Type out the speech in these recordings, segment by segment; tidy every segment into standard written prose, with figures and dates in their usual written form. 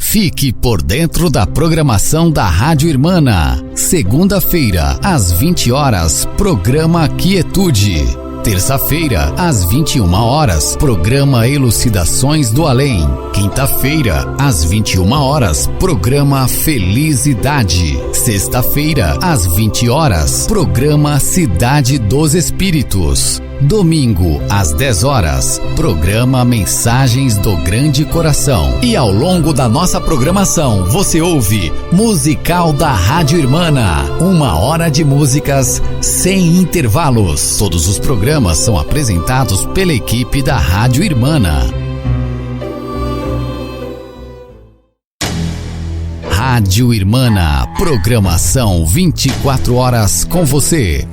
Fique por dentro da programação da Rádio Irmana. Segunda-feira, às 20 horas, programa Quietude. Terça-feira, às 21 horas, programa Elucidações do Além. Quinta-feira, às 21 horas, programa Felicidade. Sexta-feira, às 20 horas, programa Cidade dos Espíritos. Domingo, às 10 horas, programa Mensagens do Grande Coração. E ao longo da nossa programação, você ouve Musical da Rádio Irmana. 1 hora de músicas sem intervalos. Todos os programas são apresentados pela equipe da Rádio Irmana. Rádio Irmana, programação 24 horas com você.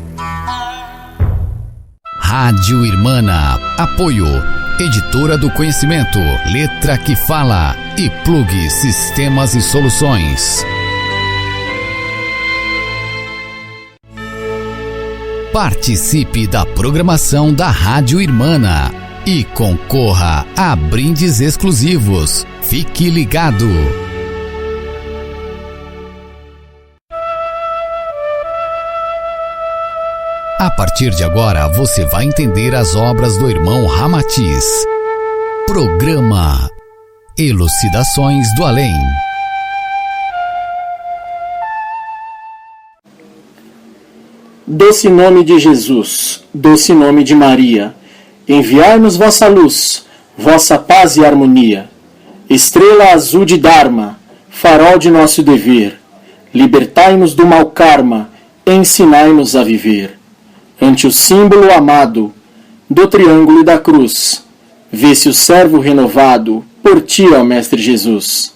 Rádio Irmana, apoio, Editora do Conhecimento, Letra que Fala e Plug Sistemas e Soluções. Participe da programação da Rádio Irmana e concorra a brindes exclusivos. Fique ligado! A partir de agora, você vai entender as obras do irmão Ramatiz. Programa Elucidações do Além. Doce nome de Jesus, doce nome de Maria, enviai-nos vossa luz, vossa paz e harmonia. Estrela azul de Dharma, farol de nosso dever, libertai-nos do mau karma, ensinai-nos a viver. Ante o símbolo amado do triângulo e da cruz, vê-se o servo renovado por ti, ó Mestre Jesus.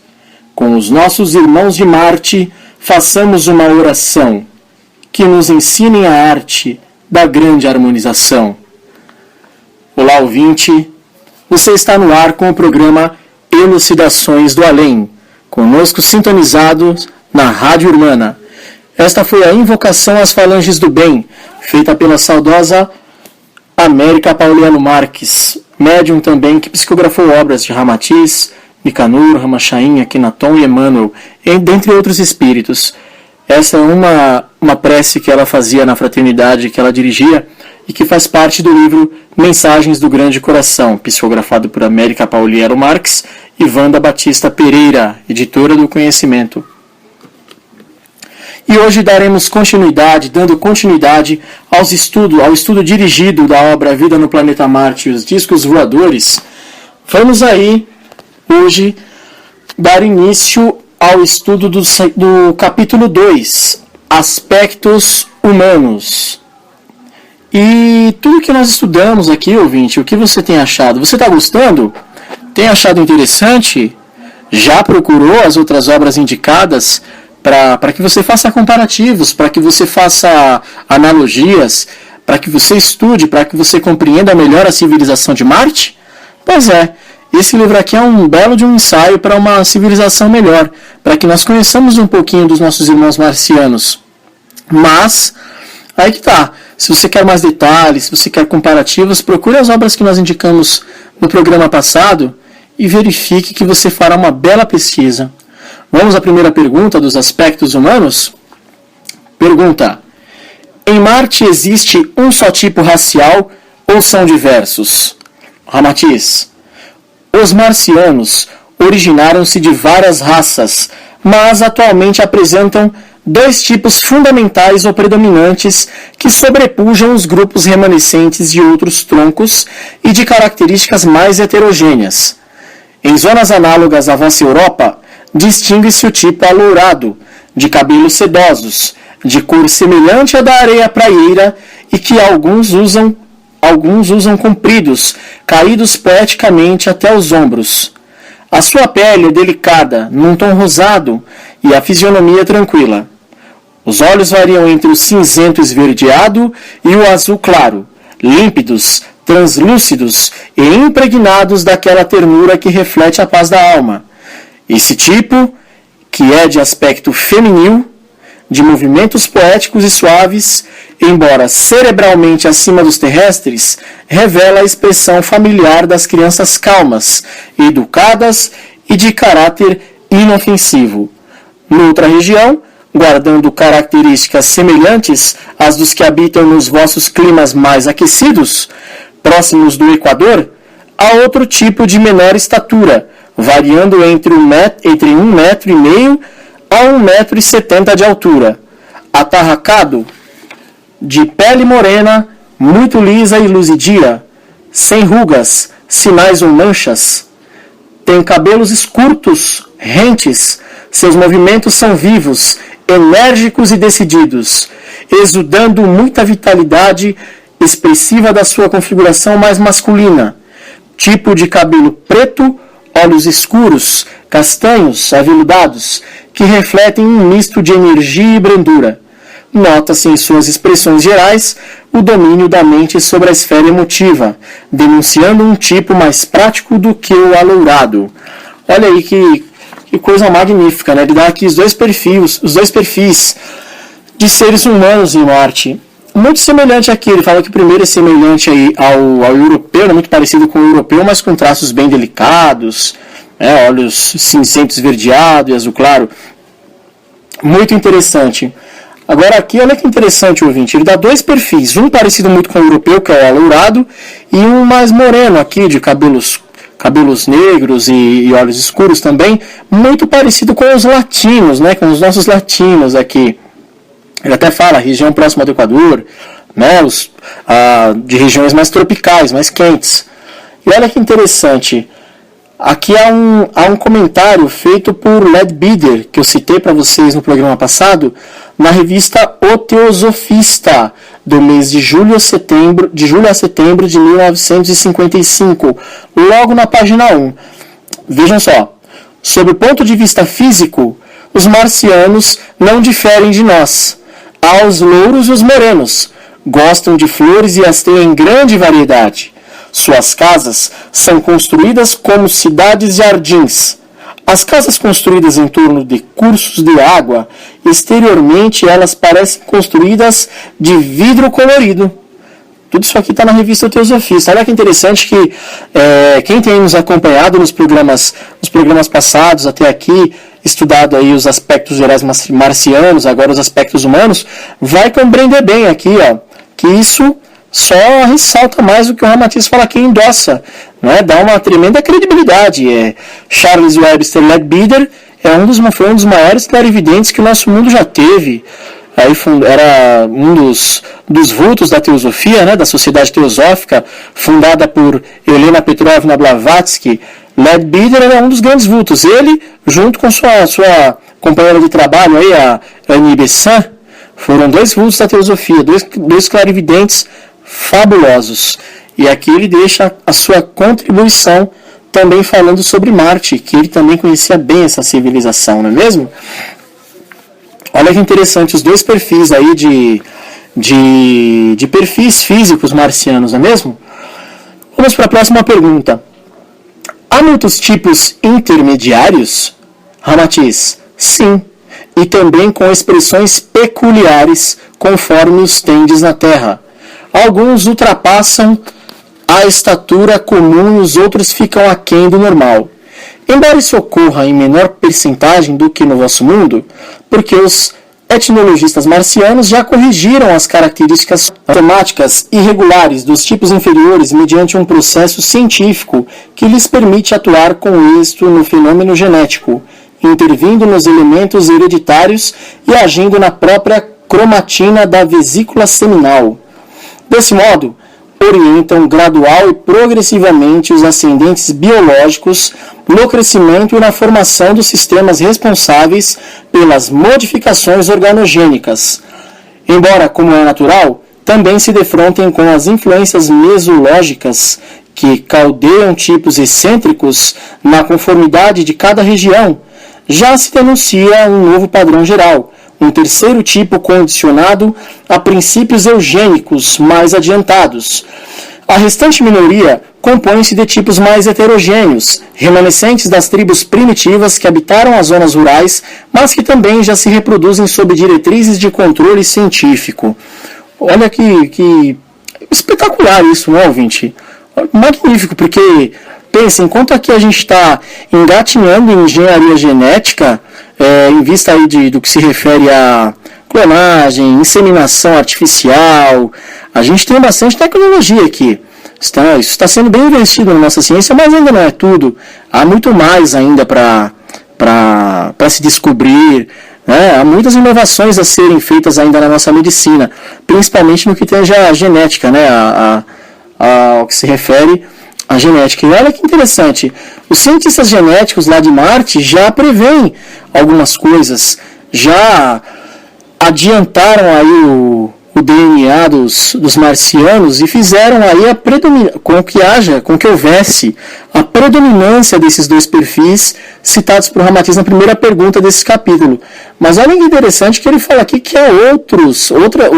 Com os nossos irmãos de Marte, façamos uma oração que nos ensinem a arte da grande harmonização. Olá, ouvinte, você está no ar com o programa Elucidações do Além, conosco sintonizados na Rádio Irmana. Esta foi a invocação às falanges do bem, feita pela saudosa América Pauliano Marques, médium também que psicografou obras de Ramatiz, Nicanor, Ramachim, Akhenaton e Emmanuel, dentre outros espíritos. Essa é uma prece que ela fazia na fraternidade que ela dirigia e que faz parte do livro Mensagens do Grande Coração, psicografado por América Pauliano Marques e Wanda Batista Pereira, editora do Conhecimento. E hoje dando continuidade ao estudo dirigido da obra Vida no Planeta Marte e os Discos Voadores. Vamos aí, hoje, dar início ao estudo do capítulo 2, Aspectos Humanos. E tudo que nós estudamos aqui, ouvinte, o que você tem achado? Você está gostando? Tem achado interessante? Já procurou as outras obras indicadas? Para que você faça comparativos, para que você faça analogias, para que você estude, para que você compreenda melhor a civilização de Marte? Pois é, esse livro aqui é um belo de um ensaio para uma civilização melhor, para que nós conheçamos um pouquinho dos nossos irmãos marcianos. Mas, aí que tá, se você quer mais detalhes, se você quer comparativos, procure as obras que nós indicamos no programa passado e verifique que você fará uma bela pesquisa. Vamos à primeira pergunta dos aspectos humanos? Pergunta: em Marte existe um só tipo racial ou são diversos? Ramatiz: os marcianos originaram-se de várias raças, mas atualmente apresentam 2 tipos fundamentais ou predominantes que sobrepujam os grupos remanescentes de outros troncos e de características mais heterogêneas. Em zonas análogas à vossa Europa, distingue-se o tipo alourado, de cabelos sedosos, de cor semelhante à da areia praieira e que alguns usam compridos, caídos poeticamente até os ombros. A sua pele é delicada, num tom rosado, e a fisionomia tranquila. Os olhos variam entre o cinzento esverdeado e o azul claro, límpidos, translúcidos e impregnados daquela ternura que reflete a paz da alma. Esse tipo, que é de aspecto feminil, de movimentos poéticos e suaves, embora cerebralmente acima dos terrestres, revela a expressão familiar das crianças calmas, educadas e de caráter inofensivo. Noutra região, guardando características semelhantes às dos que habitam nos vossos climas mais aquecidos, próximos do Equador, há outro tipo de menor estatura, variando entre 1,5 metro a 1,70 metro de altura, atarracado, de pele morena, muito lisa e luzidia, sem rugas, sinais ou manchas. Tem cabelos curtos, rentes, seus movimentos são vivos, enérgicos e decididos, exudando muita vitalidade expressiva da sua configuração mais masculina. Tipo de cabelo preto, olhos escuros, castanhos, aveludados, que refletem um misto de energia e brandura. Nota-se em suas expressões gerais o domínio da mente sobre a esfera emotiva, denunciando um tipo mais prático do que o alourado. Olha aí que coisa magnífica, né? Ele dá aqui os dois perfis de seres humanos em Marte. Muito semelhante aqui, ele fala que o primeiro é semelhante aí ao europeu, né? Muito parecido com o europeu, mas com traços bem delicados, né? Olhos cinzentos esverdeado e azul claro. Muito interessante. Agora aqui, olha que interessante, ouvinte, ele dá dois perfis, um parecido muito com o europeu, que é o alourado, e um mais moreno aqui, de cabelos negros e olhos escuros também, muito parecido com os latinos, né, com os nossos latinos aqui. Ele até fala, região próxima do Equador, né, de regiões mais tropicais, mais quentes. E olha que interessante, aqui há um comentário feito por Leadbeater, que eu citei para vocês no programa passado, na revista O Teosofista, do mês de julho a setembro de 1955, logo na página 1. Vejam só, sob o ponto de vista físico, os marcianos não diferem de nós. Há os louros e os morenos, gostam de flores e as têm em grande variedade. Suas casas são construídas como cidades-jardins. As casas construídas em torno de cursos de água, exteriormente elas parecem construídas de vidro colorido. Tudo isso aqui está na revista Teosofista. Olha que interessante que quem tem nos acompanhado nos programas passados até aqui, estudado aí os aspectos gerais marcianos, agora os aspectos humanos, vai compreender bem aqui, ó, que isso só ressalta mais o que o Ramatiz fala aqui, endossa, né? Dá uma tremenda credibilidade. Charles Webster Leadbeater foi um dos maiores clarividentes que o nosso mundo já teve. Aí era um dos vultos da teosofia, né? Da Sociedade Teosófica, fundada por Helena Petrovna Blavatsky. Leadbeater era um dos grandes vultos. Ele, junto com sua companheira de trabalho, aí, a Annie Besant, foram dois vultos da teosofia, dois clarividentes fabulosos. E aqui ele deixa a sua contribuição também falando sobre Marte, que ele também conhecia bem essa civilização, não é mesmo? Olha que interessante, os dois perfis aí de perfis físicos marcianos, não é mesmo? Vamos para a próxima pergunta. Há muitos tipos intermediários? Ramatiz, sim, e também com expressões peculiares conforme os tendes na Terra. Alguns ultrapassam a estatura comum e os outros ficam aquém do normal. Embora isso ocorra em menor percentagem do que no vosso mundo, porque os etnologistas marcianos já corrigiram as características automáticas irregulares dos tipos inferiores mediante um processo científico que lhes permite atuar com êxito no fenômeno genético, intervindo nos elementos hereditários e agindo na própria cromatina da vesícula seminal. Desse modo, orientam gradual e progressivamente os ascendentes biológicos no crescimento e na formação dos sistemas responsáveis pelas modificações organogênicas. Embora, como é natural, também se defrontem com as influências mesológicas que caldeiam tipos excêntricos na conformidade de cada região, já se denuncia um novo padrão geral, um terceiro tipo condicionado a princípios eugênicos mais adiantados. A restante minoria compõe-se de tipos mais heterogêneos, remanescentes das tribos primitivas que habitaram as zonas rurais, mas que também já se reproduzem sob diretrizes de controle científico. Olha que espetacular isso, não é, ouvinte? Magnífico, porque Pensa, enquanto aqui a gente está engatinhando em engenharia genética, em vista aí do que se refere a clonagem, inseminação artificial, a gente tem bastante tecnologia aqui. Isso está sendo bem investido na nossa ciência, mas ainda não é tudo. Há muito mais ainda para se descobrir, né? Há muitas inovações a serem feitas ainda na nossa medicina, principalmente no que tange a genética, né? Ao que se refere à genética. E olha que interessante, os cientistas genéticos lá de Marte já preveem algumas coisas, já adiantaram aí o DNA dos marcianos e fizeram aí com que houvesse a predominância desses dois perfis citados por Ramatiz na primeira pergunta desse capítulo. Mas olha que interessante que ele fala aqui que há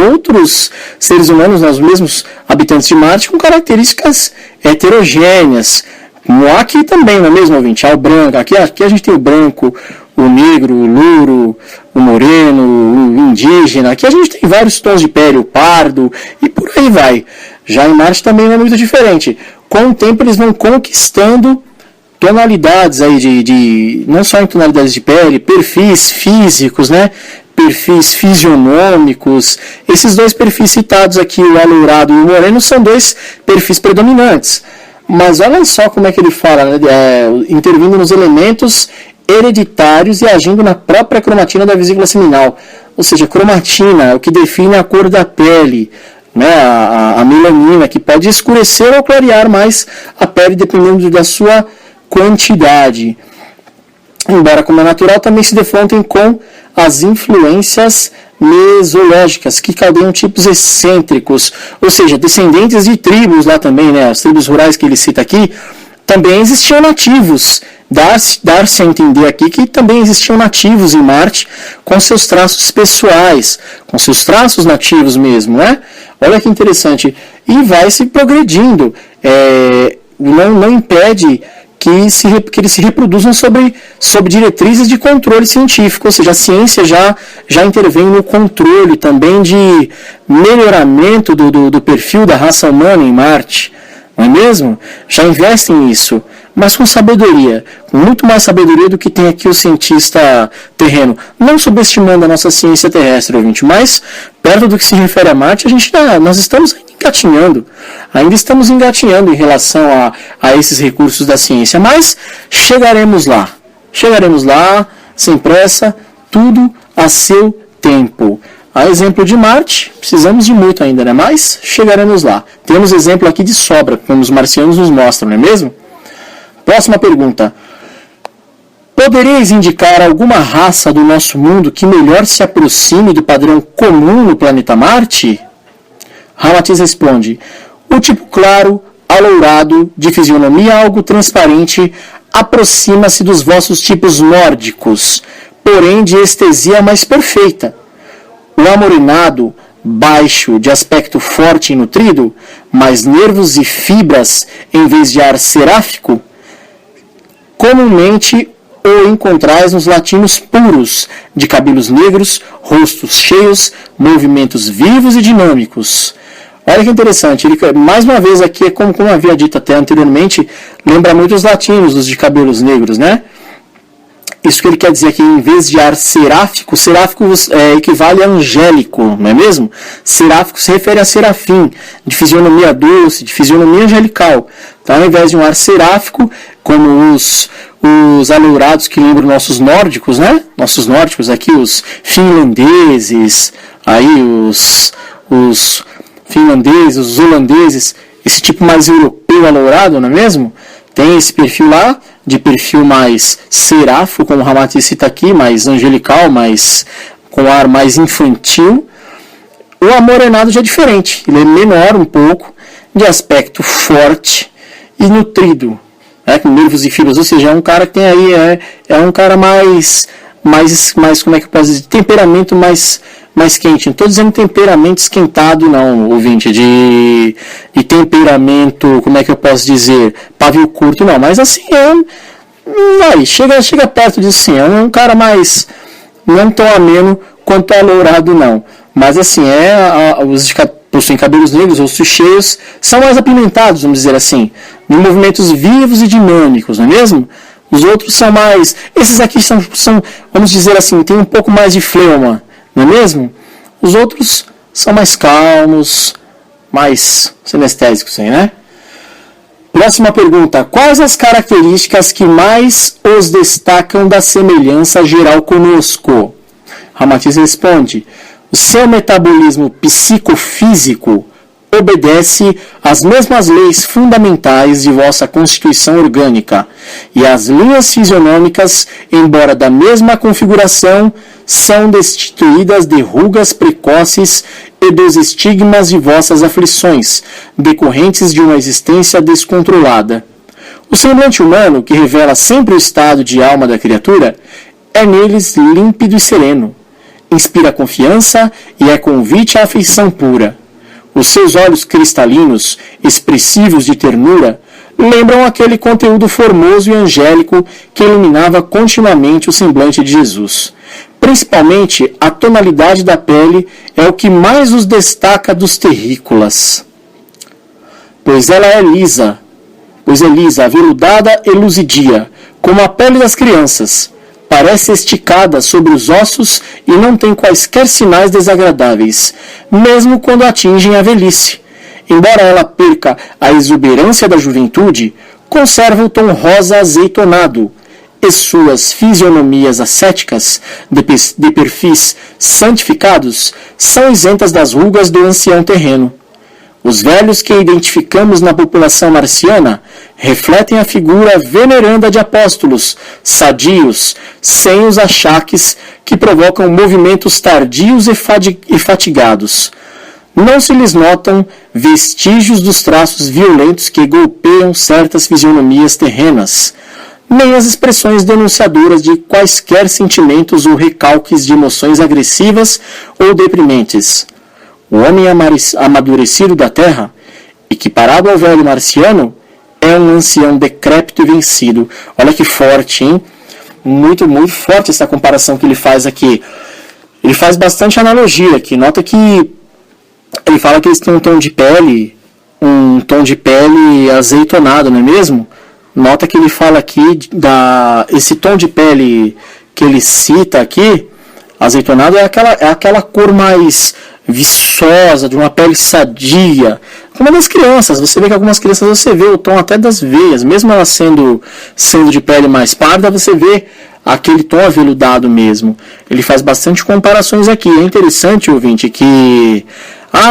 outros seres humanos, os mesmos habitantes de Marte, com características heterogêneas. Como aqui também, não é mesmo, ouvinte? Há o branco, aqui a gente tem o branco, o negro, o louro, o moreno, o indígena. Aqui a gente tem vários tons de pele, o pardo, e por aí vai. Já em Marte também não é muito diferente. Com o tempo eles vão conquistando tonalidades aí não só em tonalidades de pele, perfis físicos, né? Perfis fisionômicos. Esses dois perfis citados aqui, o alourado e o moreno, são dois perfis predominantes. Mas olha só como é que ele fala, né? Intervindo nos elementos hereditários e agindo na própria cromatina da vesícula seminal. Ou seja, cromatina é o que define a cor da pele, né? A melanina, que pode escurecer ou clarear mais a pele dependendo da sua quantidade. Embora, como é natural, também se defrontem com as influências mesológicas, que cadeiam tipos excêntricos, ou seja, descendentes de tribos lá também, né? As tribos rurais que ele cita aqui, também existiam nativos. Dar-se a entender aqui que também existiam nativos em Marte com seus traços pessoais, com seus traços nativos mesmo, né? Olha que interessante. E vai se progredindo. Não impede que eles se reproduzam sob diretrizes de controle científico, ou seja, a ciência já intervém no controle também de melhoramento do perfil da raça humana em Marte, não é mesmo? Já investe nisso, mas com sabedoria, com muito mais sabedoria do que tem aqui o cientista terreno, não subestimando a nossa ciência terrestre, ouvinte, mas perto do que se refere a Marte, nós estamos ainda estamos engatinhando em relação a esses recursos da ciência, mas chegaremos lá, sem pressa, tudo a seu tempo. A exemplo de Marte, precisamos de muito ainda, né? Mas chegaremos lá. Temos exemplo aqui de sobra, como os marcianos nos mostram, não é mesmo? Próxima pergunta. Poderíeis indicar alguma raça do nosso mundo que melhor se aproxime do padrão comum no planeta Marte? Ramatiz responde: o tipo claro, alourado, de fisionomia algo transparente, aproxima-se dos vossos tipos nórdicos, porém de estesia mais perfeita. O amorenado, baixo, de aspecto forte e nutrido, mais nervos e fibras em vez de ar seráfico, comumente o encontrais nos latinos puros, de cabelos negros, rostos cheios, movimentos vivos e dinâmicos. Olha que interessante, ele, mais uma vez aqui, como havia dito até anteriormente, lembra muito os latinos, os de cabelos negros, né? Isso que ele quer dizer aqui, em vez de ar seráfico equivale a angélico, não é mesmo? Seráfico se refere a serafim, de fisionomia doce, de fisionomia angelical. Então, ao invés de um ar seráfico, como os alourados que lembram nossos nórdicos, né? Nossos nórdicos aqui, os finlandeses, aí os finlandeses, os holandeses, esse tipo mais europeu alourado, não é mesmo? Tem esse perfil lá, de perfil mais seráfico, como o Ramatiz cita aqui, mais angelical, com ar mais infantil. O amorenado já é diferente, ele é menor um pouco, de aspecto forte e nutrido, né, com nervos e fibras, ou seja, é um cara que tem aí, é um cara mais, como é que eu posso dizer, temperamento mais quente. Não estou dizendo temperamento esquentado não, ouvinte, de temperamento, como é que eu posso dizer, pavio curto, não, mas assim, chega perto disso sim, é um cara mais, não tão ameno quanto alourado não, mas assim, os de possuem cabelos negros, rostos cheios, são mais apimentados, vamos dizer assim, de movimentos vivos e dinâmicos, não é mesmo? Os outros são mais... Esses aqui são, vamos dizer assim, tem um pouco mais de fleuma, não é mesmo? Os outros são mais calmos, mais sinestésicos, né? Próxima pergunta. Quais as características que mais os destacam da semelhança geral conosco? Ramatiz responde: o seu metabolismo psicofísico obedece às mesmas leis fundamentais de vossa constituição orgânica, e as linhas fisionômicas, embora da mesma configuração, são destituídas de rugas precoces e dos estigmas de vossas aflições, decorrentes de uma existência descontrolada. O semblante humano, que revela sempre o estado de alma da criatura, é neles límpido e sereno, inspira confiança e é convite à afeição pura. Os seus olhos cristalinos, expressivos de ternura, lembram aquele conteúdo formoso e angélico que iluminava continuamente o semblante de Jesus. Principalmente, a tonalidade da pele é o que mais os destaca dos terrícolas. Pois é lisa, aveludada e luzidia, como a pele das crianças. Parece esticada sobre os ossos e não tem quaisquer sinais desagradáveis, mesmo quando atingem a velhice. Embora ela perca a exuberância da juventude, conserva o tom rosa azeitonado, e suas fisionomias ascéticas, de perfis santificados, são isentas das rugas do ancião terreno. Os velhos que identificamos na população marciana refletem a figura veneranda de apóstolos, sadios, sem os achaques que provocam movimentos tardios e fatigados. Não se lhes notam vestígios dos traços violentos que golpeiam certas fisionomias terrenas, nem as expressões denunciadoras de quaisquer sentimentos ou recalques de emoções agressivas ou deprimentes. O homem amadurecido da terra, equiparado ao velho marciano, é um ancião decrépito e vencido. Olha que forte, hein? Muito, muito forte essa comparação que ele faz aqui. Ele faz bastante analogia aqui. Nota que ele fala que eles têm um tom de pele azeitonado, não é mesmo? Nota que ele fala aqui, esse tom de pele que ele cita aqui, azeitonado, é aquela cor mais viçosa, de uma pele sadia, como a das crianças. Você vê que algumas crianças você vê o tom até das veias, mesmo elas sendo de pele mais parda, você vê aquele tom aveludado mesmo. Ele faz bastante comparações aqui. É interessante, ouvinte, que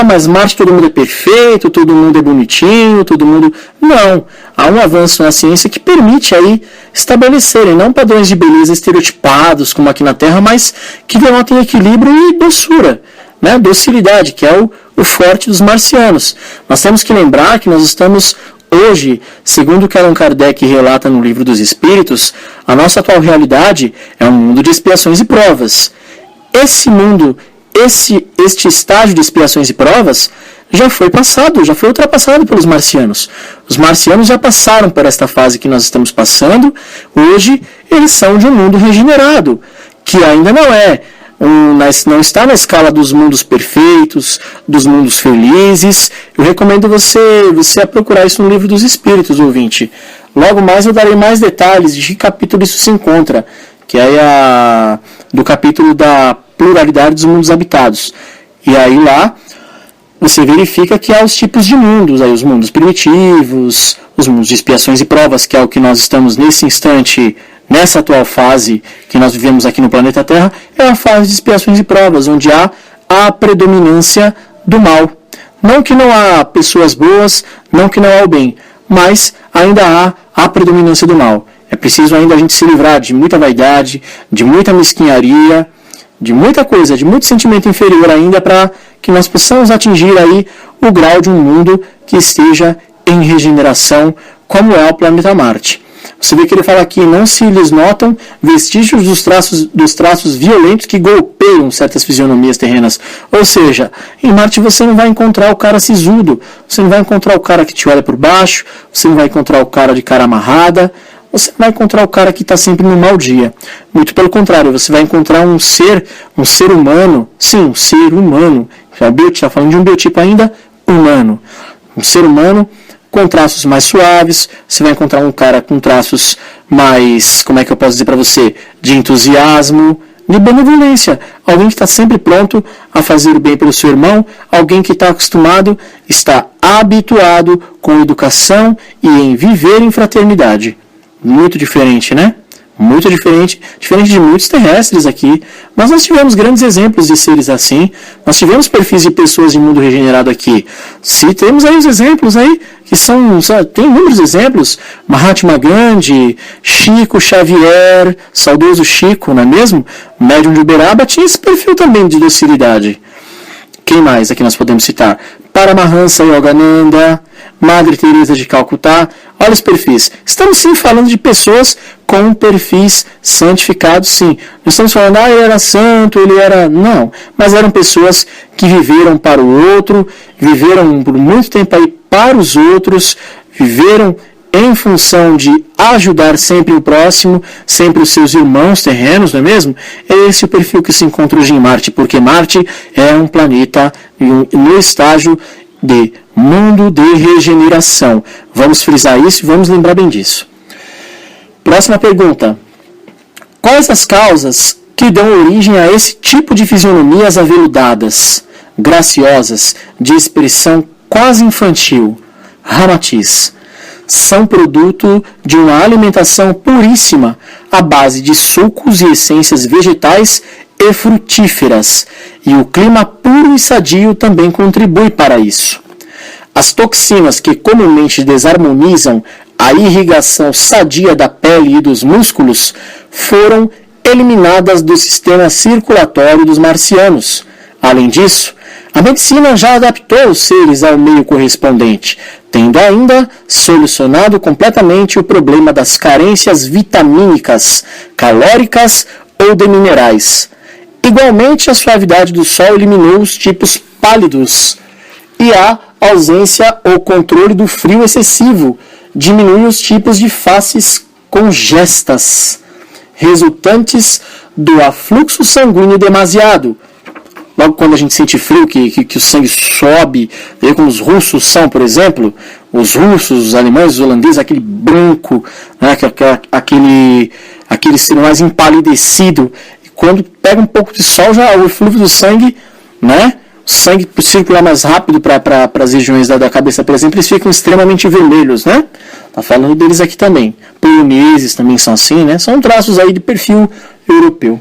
mas Marte todo mundo é perfeito, todo mundo é bonitinho, todo mundo... Não, há um avanço na ciência que permite aí estabelecerem não padrões de beleza estereotipados como aqui na Terra, mas que denotem equilíbrio e doçura, né? Docilidade, que é o forte dos marcianos. Nós temos que lembrar que nós estamos hoje, segundo o que Allan Kardec relata no Livro dos Espíritos, a nossa atual realidade é um mundo de expiações e provas. Esse mundo, este estágio de expiações e provas já foi ultrapassado pelos marcianos. Os marcianos já passaram por esta fase que nós estamos passando. Hoje eles são de um mundo regenerado, que ainda não está na escala dos mundos perfeitos, dos mundos felizes. Eu recomendo você a procurar isso no Livro dos Espíritos, ouvinte. Logo mais eu darei mais detalhes de que capítulo isso se encontra, que é do capítulo da pluralidade dos mundos habitados. E aí lá você verifica que há os tipos de mundos, aí os mundos primitivos, os mundos de expiações e provas, que é o que nós estamos nesse instante, nessa atual fase que nós vivemos aqui no planeta Terra, é a fase de expiações e provas, onde há a predominância do mal. Não que não há pessoas boas, não que não há o bem, mas ainda há a predominância do mal. É preciso ainda a gente se livrar de muita vaidade, de muita mesquinharia, de muita coisa, de muito sentimento inferior ainda, para que nós possamos atingir aí o grau de um mundo que esteja em regeneração, como é o planeta Marte. Você vê que ele fala aqui, não se lhes notam vestígios dos traços violentos que golpeiam certas fisionomias terrenas. Ou seja, em Marte você não vai encontrar o cara sisudo, você não vai encontrar o cara que te olha por baixo, você não vai encontrar o cara de cara amarrada, você vai encontrar o cara que está sempre no mau dia. Muito pelo contrário, você vai encontrar um ser humano, sim, um ser humano, Está falando de um biotipo ainda humano. Um ser humano com traços mais suaves. Você vai encontrar um cara com traços mais, como é que eu posso dizer para você, de entusiasmo, de benevolência. Alguém que está sempre pronto a fazer o bem pelo seu irmão, alguém que está acostumado, está habituado com educação e em viver em fraternidade. Muito diferente, né? Muito diferente de muitos terrestres aqui. Mas nós tivemos grandes exemplos de seres assim. Nós tivemos perfis de pessoas de mundo regenerado aqui. Se temos aí os exemplos aí, que são, tem inúmeros exemplos. Mahatma Gandhi, Chico Xavier, saudoso Chico, não é mesmo? O médium de Uberaba tinha esse perfil também de docilidade. Quem mais aqui nós podemos citar? Paramahansa Yogananda, Madre Teresa de Calcutá. Olha os perfis. Estamos sim falando de pessoas com perfis santificados, sim. Não estamos falando, ele era santo, ele era... Não. Mas eram pessoas que viveram para o outro, viveram por muito tempo aí para os outros, viveram em função de ajudar sempre o próximo, sempre os seus irmãos terrenos, não é mesmo? É esse o perfil que se encontra hoje em Marte, porque Marte é um planeta no estágio de mundo de regeneração. Vamos frisar isso e vamos lembrar bem disso. Próxima pergunta. Quais as causas que dão origem a esse tipo de fisionomias aveludadas, graciosas, de expressão quase infantil? Ramatiz. São produto de uma alimentação puríssima à base de sucos e essências vegetais e frutíferas, e o clima puro e sadio também contribui para isso. As toxinas que comumente desarmonizam a irrigação sadia da pele e dos músculos foram eliminadas do sistema circulatório dos marcianos. Além disso, a medicina já adaptou os seres ao meio correspondente, tendo ainda solucionado completamente o problema das carências vitamínicas, calóricas ou de minerais. Igualmente, a suavidade do sol eliminou os tipos pálidos e a ausência ou controle do frio excessivo diminui os tipos de faces congestas, resultantes do afluxo sanguíneo demasiado. Logo quando a gente sente frio, que o sangue sobe, como os russos são, por exemplo, os russos, os alemães, os holandeses, aquele branco, né, aquele ser mais empalidecido, e quando pega um pouco de sol, já o fluxo do sangue, né, o sangue circular mais rápido para as regiões da cabeça, por exemplo, eles ficam extremamente vermelhos, né? Tá falando deles aqui também. Poloneses também são assim, né? São traços aí de perfil europeu.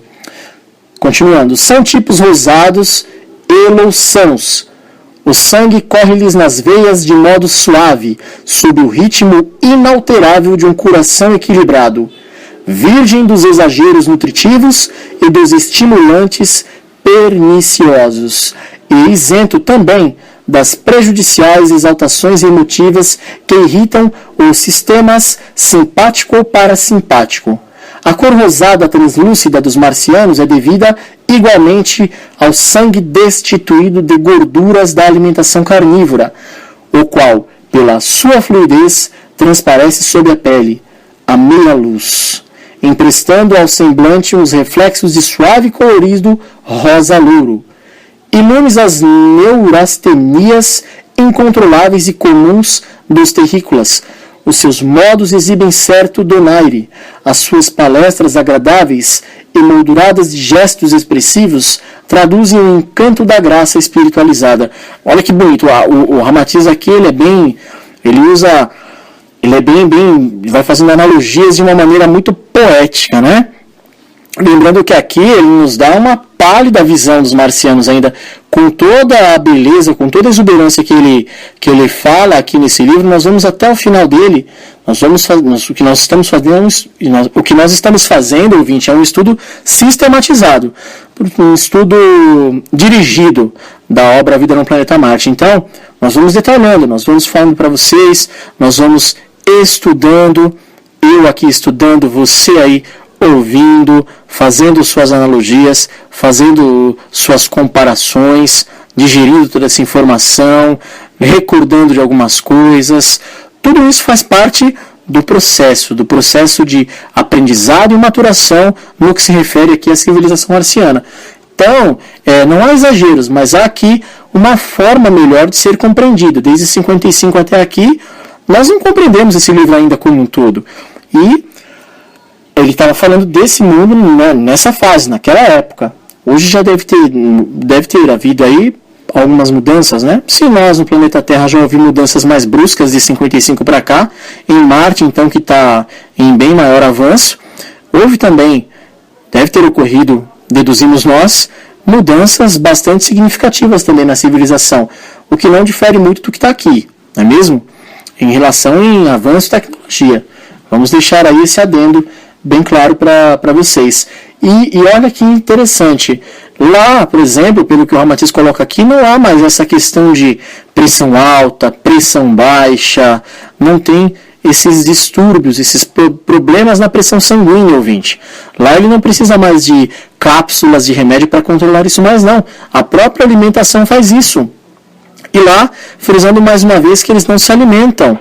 Continuando, são tipos rosados e louçãos. O sangue corre-lhes nas veias de modo suave, sob o ritmo inalterável de um coração equilibrado, virgem dos exageros nutritivos e dos estimulantes perniciosos, e isento também das prejudiciais exaltações emotivas que irritam os sistemas simpático ou parasimpático. A cor rosada translúcida dos marcianos é devida igualmente ao sangue destituído de gorduras da alimentação carnívora, o qual, pela sua fluidez, transparece sob a pele, a meia luz, emprestando ao semblante uns reflexos de suave colorido rosa-louro. Imunes às neurastenias incontroláveis e comuns dos terrícolas, os seus modos exibem certo donaire, as suas palestras agradáveis, emolduradas de gestos expressivos, traduzem o encanto da graça espiritualizada. Olha que bonito, o Ramatiz aqui, vai fazendo analogias de uma maneira muito poética, né? Lembrando que aqui ele nos dá uma pálida visão dos marcianos ainda, com toda a beleza, com toda a exuberância que ele fala aqui nesse livro. Nós vamos até o final dele, o que nós estamos fazendo, ouvinte, é um estudo sistematizado, um estudo dirigido da obra A Vida no Planeta Marte. Então, nós vamos detalhando, nós vamos falando para vocês, nós vamos estudando, eu aqui estudando, você aí ouvindo, fazendo suas analogias, fazendo suas comparações, digerindo toda essa informação, recordando de algumas coisas. Tudo isso faz parte do processo de aprendizado e maturação no que se refere aqui à civilização marciana. Então, não há exageros, mas há aqui uma forma melhor de ser compreendida. Desde 55 até aqui, nós não compreendemos esse livro ainda como um todo. E ele estava falando desse mundo, né, nessa fase, naquela época. Hoje já deve ter havido aí algumas mudanças, né? Se nós no planeta Terra já houve mudanças mais bruscas de 55 para cá, em Marte, então, que está em bem maior avanço, houve também, deve ter ocorrido, deduzimos nós, mudanças bastante significativas também na civilização, o que não difere muito do que está aqui, não é mesmo? Em relação em avanço de tecnologia. Vamos deixar aí esse adendo bem claro para vocês. E olha que interessante, lá, por exemplo, pelo que o Ramatiz coloca aqui, não há mais essa questão de pressão alta, pressão baixa, não tem esses distúrbios, esses problemas na pressão sanguínea, ouvinte. Lá ele não precisa mais de cápsulas de remédio para controlar isso mais, não. A própria alimentação faz isso. E lá, frisando mais uma vez que eles não se alimentam,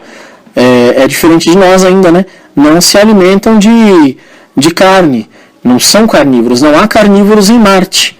é diferente de nós ainda, né? Não se alimentam de carne, não são carnívoros, não há carnívoros em Marte.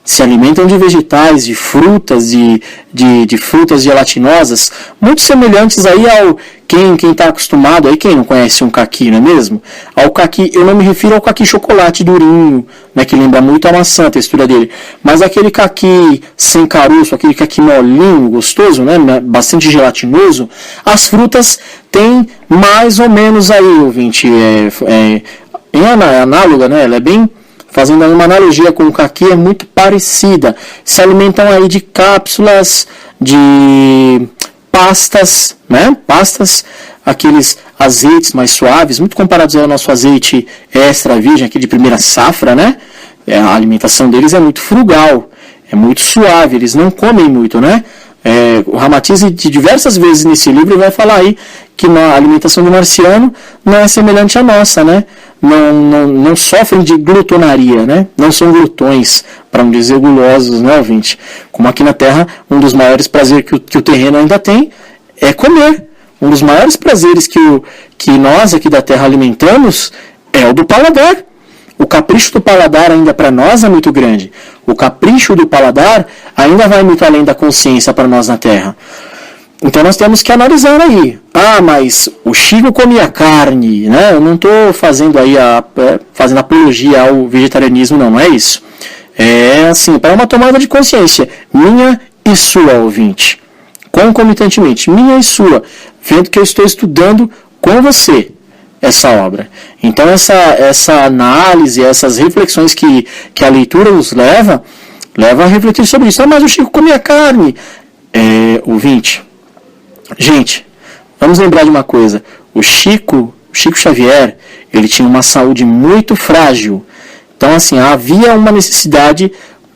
Se alimentam de vegetais, de frutas, de frutas gelatinosas, muito semelhantes aí ao quem está acostumado, aí quem não conhece um caqui, não é mesmo? Ao caqui, eu não me refiro ao caqui chocolate durinho, né, que lembra muito a maçã, a textura dele, mas aquele caqui sem caroço, aquele caqui molinho, gostoso, né, bastante gelatinoso. As frutas têm mais ou menos aí, ouvinte, análoga, né, ela é bem... Fazendo uma analogia com o caqui, é muito parecida. Se alimentam aí de cápsulas, de pastas, né? Pastas, aqueles azeites mais suaves, muito comparados ao nosso azeite extra virgem, aqui de primeira safra, né? A alimentação deles é muito frugal, é muito suave, eles não comem muito, né? O Ramatiz, de diversas vezes nesse livro, vai falar aí que a alimentação do marciano não é semelhante à nossa, né? Não sofrem de glutonaria, né? Não são glutões, para não dizer gulosos, né, ouvinte? Como aqui na Terra, um dos maiores prazeres que o terreno ainda tem é comer. Um dos maiores prazeres que nós aqui da Terra alimentamos é o do paladar. O capricho do paladar ainda para nós é muito grande. O capricho do paladar ainda vai muito além da consciência para nós na Terra. Então nós temos que analisar aí. Ah, mas o Chico comia carne, né? Eu não estou fazendo aí fazendo apologia ao vegetarianismo, não é isso. É assim, para uma tomada de consciência, minha e sua, ouvinte. Concomitantemente, minha e sua, vendo que eu estou estudando com você essa obra. Então essa análise, essas reflexões que a leitura nos leva a refletir sobre isso. Ah, mas o Chico comia carne. Ouvinte, gente, vamos lembrar de uma coisa. O Chico Xavier, ele tinha uma saúde muito frágil. Então, assim, havia uma necessidade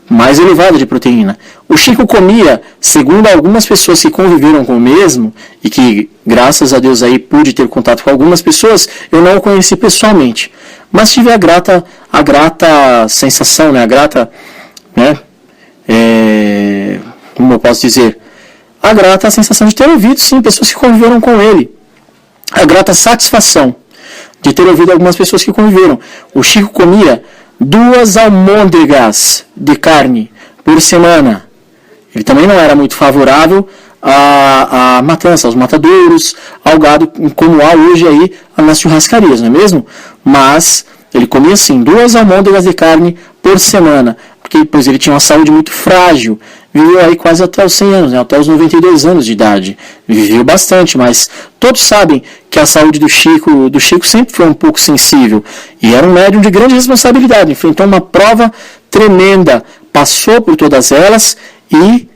mais elevada de proteína. O Chico comia, segundo algumas pessoas que conviveram com o mesmo, e que, graças a Deus, aí pude ter contato com algumas pessoas, eu não o conheci pessoalmente. Mas tive a grata sensação, né, como eu posso dizer, a grata sensação de ter ouvido, sim, pessoas que conviveram com ele. A grata satisfação de ter ouvido algumas pessoas que conviveram. O Chico comia 2 almôndegas de carne por semana. Ele também não era muito favorável à matança, aos matadouros, ao gado, como há hoje aí nas churrascarias, não é mesmo? Mas ele comia, sim, 2 almôndegas de carne por semana, porque pois ele tinha uma saúde muito frágil. Viveu aí quase até os 100 anos, né? Até os 92 anos de idade. Viveu bastante, mas todos sabem que a saúde do Chico sempre foi um pouco sensível. E era um médium de grande responsabilidade. Enfrentou uma prova tremenda. Passou por todas elas e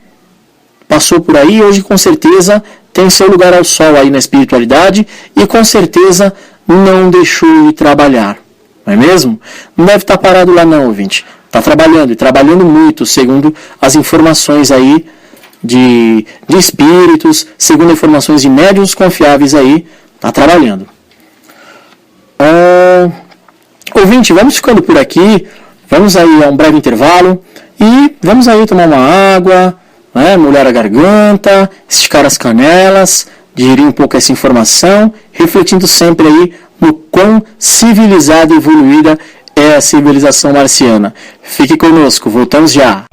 passou por aí. Hoje, com certeza, tem seu lugar ao sol aí na espiritualidade. E, com certeza, não deixou de trabalhar. Não é mesmo? Não deve estar parado lá não, ouvinte. Está trabalhando, e trabalhando muito, segundo as informações aí de espíritos, segundo informações de médiuns confiáveis aí, está trabalhando. Ouvinte, vamos ficando por aqui, vamos aí a um breve intervalo, e vamos aí tomar uma água, né, molhar a garganta, esticar as canelas, digerir um pouco essa informação, refletindo sempre aí no quão civilizada e evoluída é a civilização marciana. Fique conosco, voltamos já.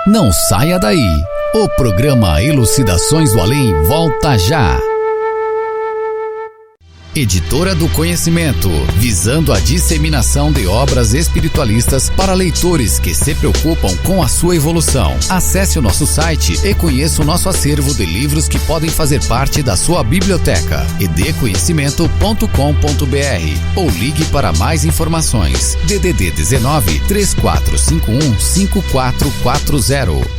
Não saia daí. O programa Elucidações do Além volta já. Editora do Conhecimento, visando a disseminação de obras espiritualistas para leitores que se preocupam com a sua evolução. Acesse o nosso site e conheça o nosso acervo de livros que podem fazer parte da sua biblioteca. edconhecimento.com.br ou ligue para mais informações. DDD 19 3451 5440.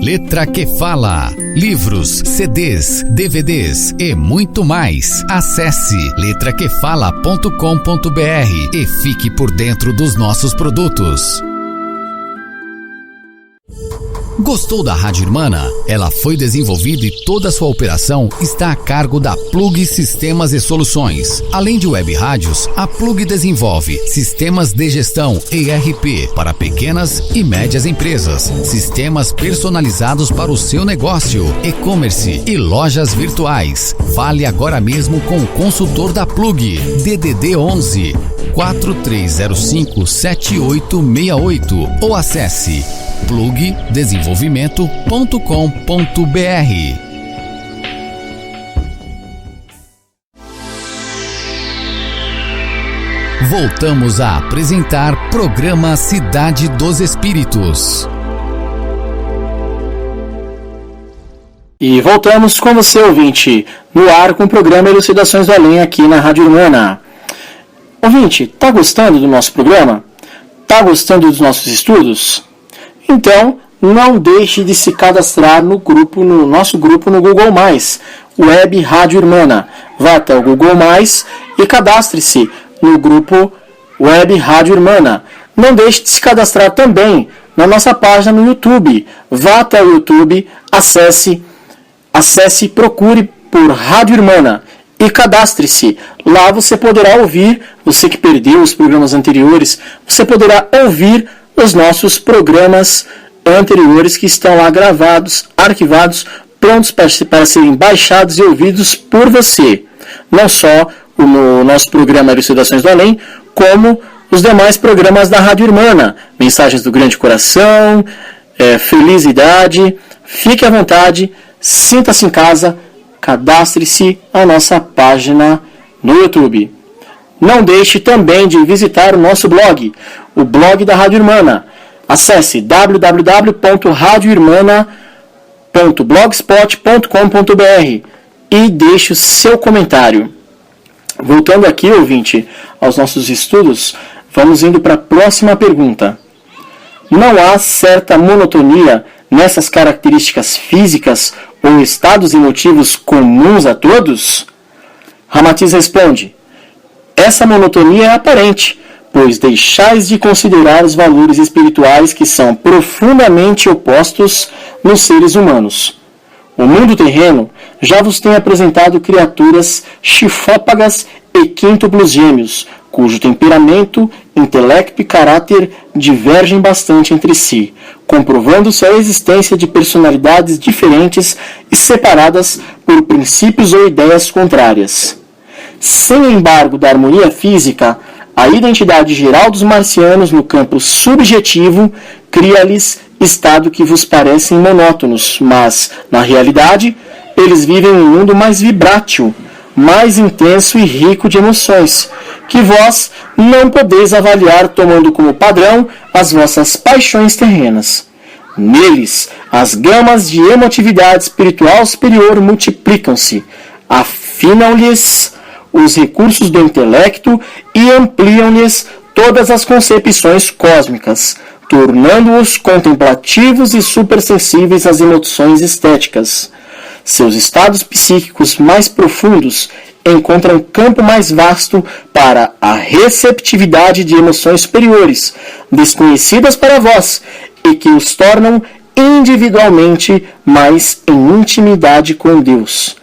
Letra que Fala. Livros, CDs, DVDs e muito mais. Acesse letraquefala.com.br e fique por dentro dos nossos produtos. Gostou da Rádio Irmana? Ela foi desenvolvida e toda a sua operação está a cargo da Plug Sistemas e Soluções. Além de web rádios, a Plug desenvolve sistemas de gestão ERP para pequenas e médias empresas, sistemas personalizados para o seu negócio, e-commerce e lojas virtuais. Fale agora mesmo com o consultor da Plug. DDD 11 4305 7868 ou acesse plugdesenvolvimento.com.br. Voltamos a apresentar programa Cidade dos Espíritos. E voltamos com você, ouvinte, no ar com o programa Elucidações do Além aqui na Rádio Irmana. Ouvinte, tá gostando do nosso programa? Tá gostando dos nossos estudos? Então, não deixe de se cadastrar no nosso grupo no Google+, Web Rádio Irmana. Vá até o Google+, e cadastre-se no grupo Web Rádio Irmana. Não deixe de se cadastrar também na nossa página no YouTube. Vá até o YouTube, acesse, procure por Rádio Irmana e cadastre-se. Lá você poderá ouvir, você que perdeu os programas anteriores, você poderá ouvir os nossos programas anteriores que estão lá gravados, arquivados, prontos para serem baixados e ouvidos por você. Não só o nosso programa Elucidações do Além, como os demais programas da Rádio Irmana. Mensagens do Grande Coração, Felicidade. Fique à vontade, sinta-se em casa, cadastre-se à nossa página no YouTube. Não deixe também de visitar o nosso blog, o blog da Rádio Irmana. Acesse www.radioirmana.blogspot.com.br e deixe o seu comentário. Voltando aqui, ouvinte, aos nossos estudos, vamos indo para a próxima pergunta. Não há certa monotonia nessas características físicas ou estados emotivos comuns a todos? Ramatiz responde: essa monotonia é aparente, pois deixais de considerar os valores espirituais que são profundamente opostos nos seres humanos. O mundo terreno já vos tem apresentado criaturas chifópagas e quíntuplos gêmeos, cujo temperamento, intelecto e caráter divergem bastante entre si, comprovando-se a existência de personalidades diferentes e separadas por princípios ou ideias contrárias. Sem embargo da harmonia física, a identidade geral dos marcianos no campo subjetivo cria-lhes estado que vos parecem monótonos, mas, na realidade, eles vivem um mundo mais vibrátil, mais intenso e rico de emoções, que vós não podeis avaliar tomando como padrão as vossas paixões terrenas. Neles, as gamas de emotividade espiritual superior multiplicam-se, afinam-lhes os recursos do intelecto e ampliam-lhes todas as concepções cósmicas, tornando-os contemplativos e supersensíveis às emoções estéticas. Seus estados psíquicos mais profundos encontram campo mais vasto para a receptividade de emoções superiores, desconhecidas para vós, e que os tornam individualmente mais em intimidade com Deus.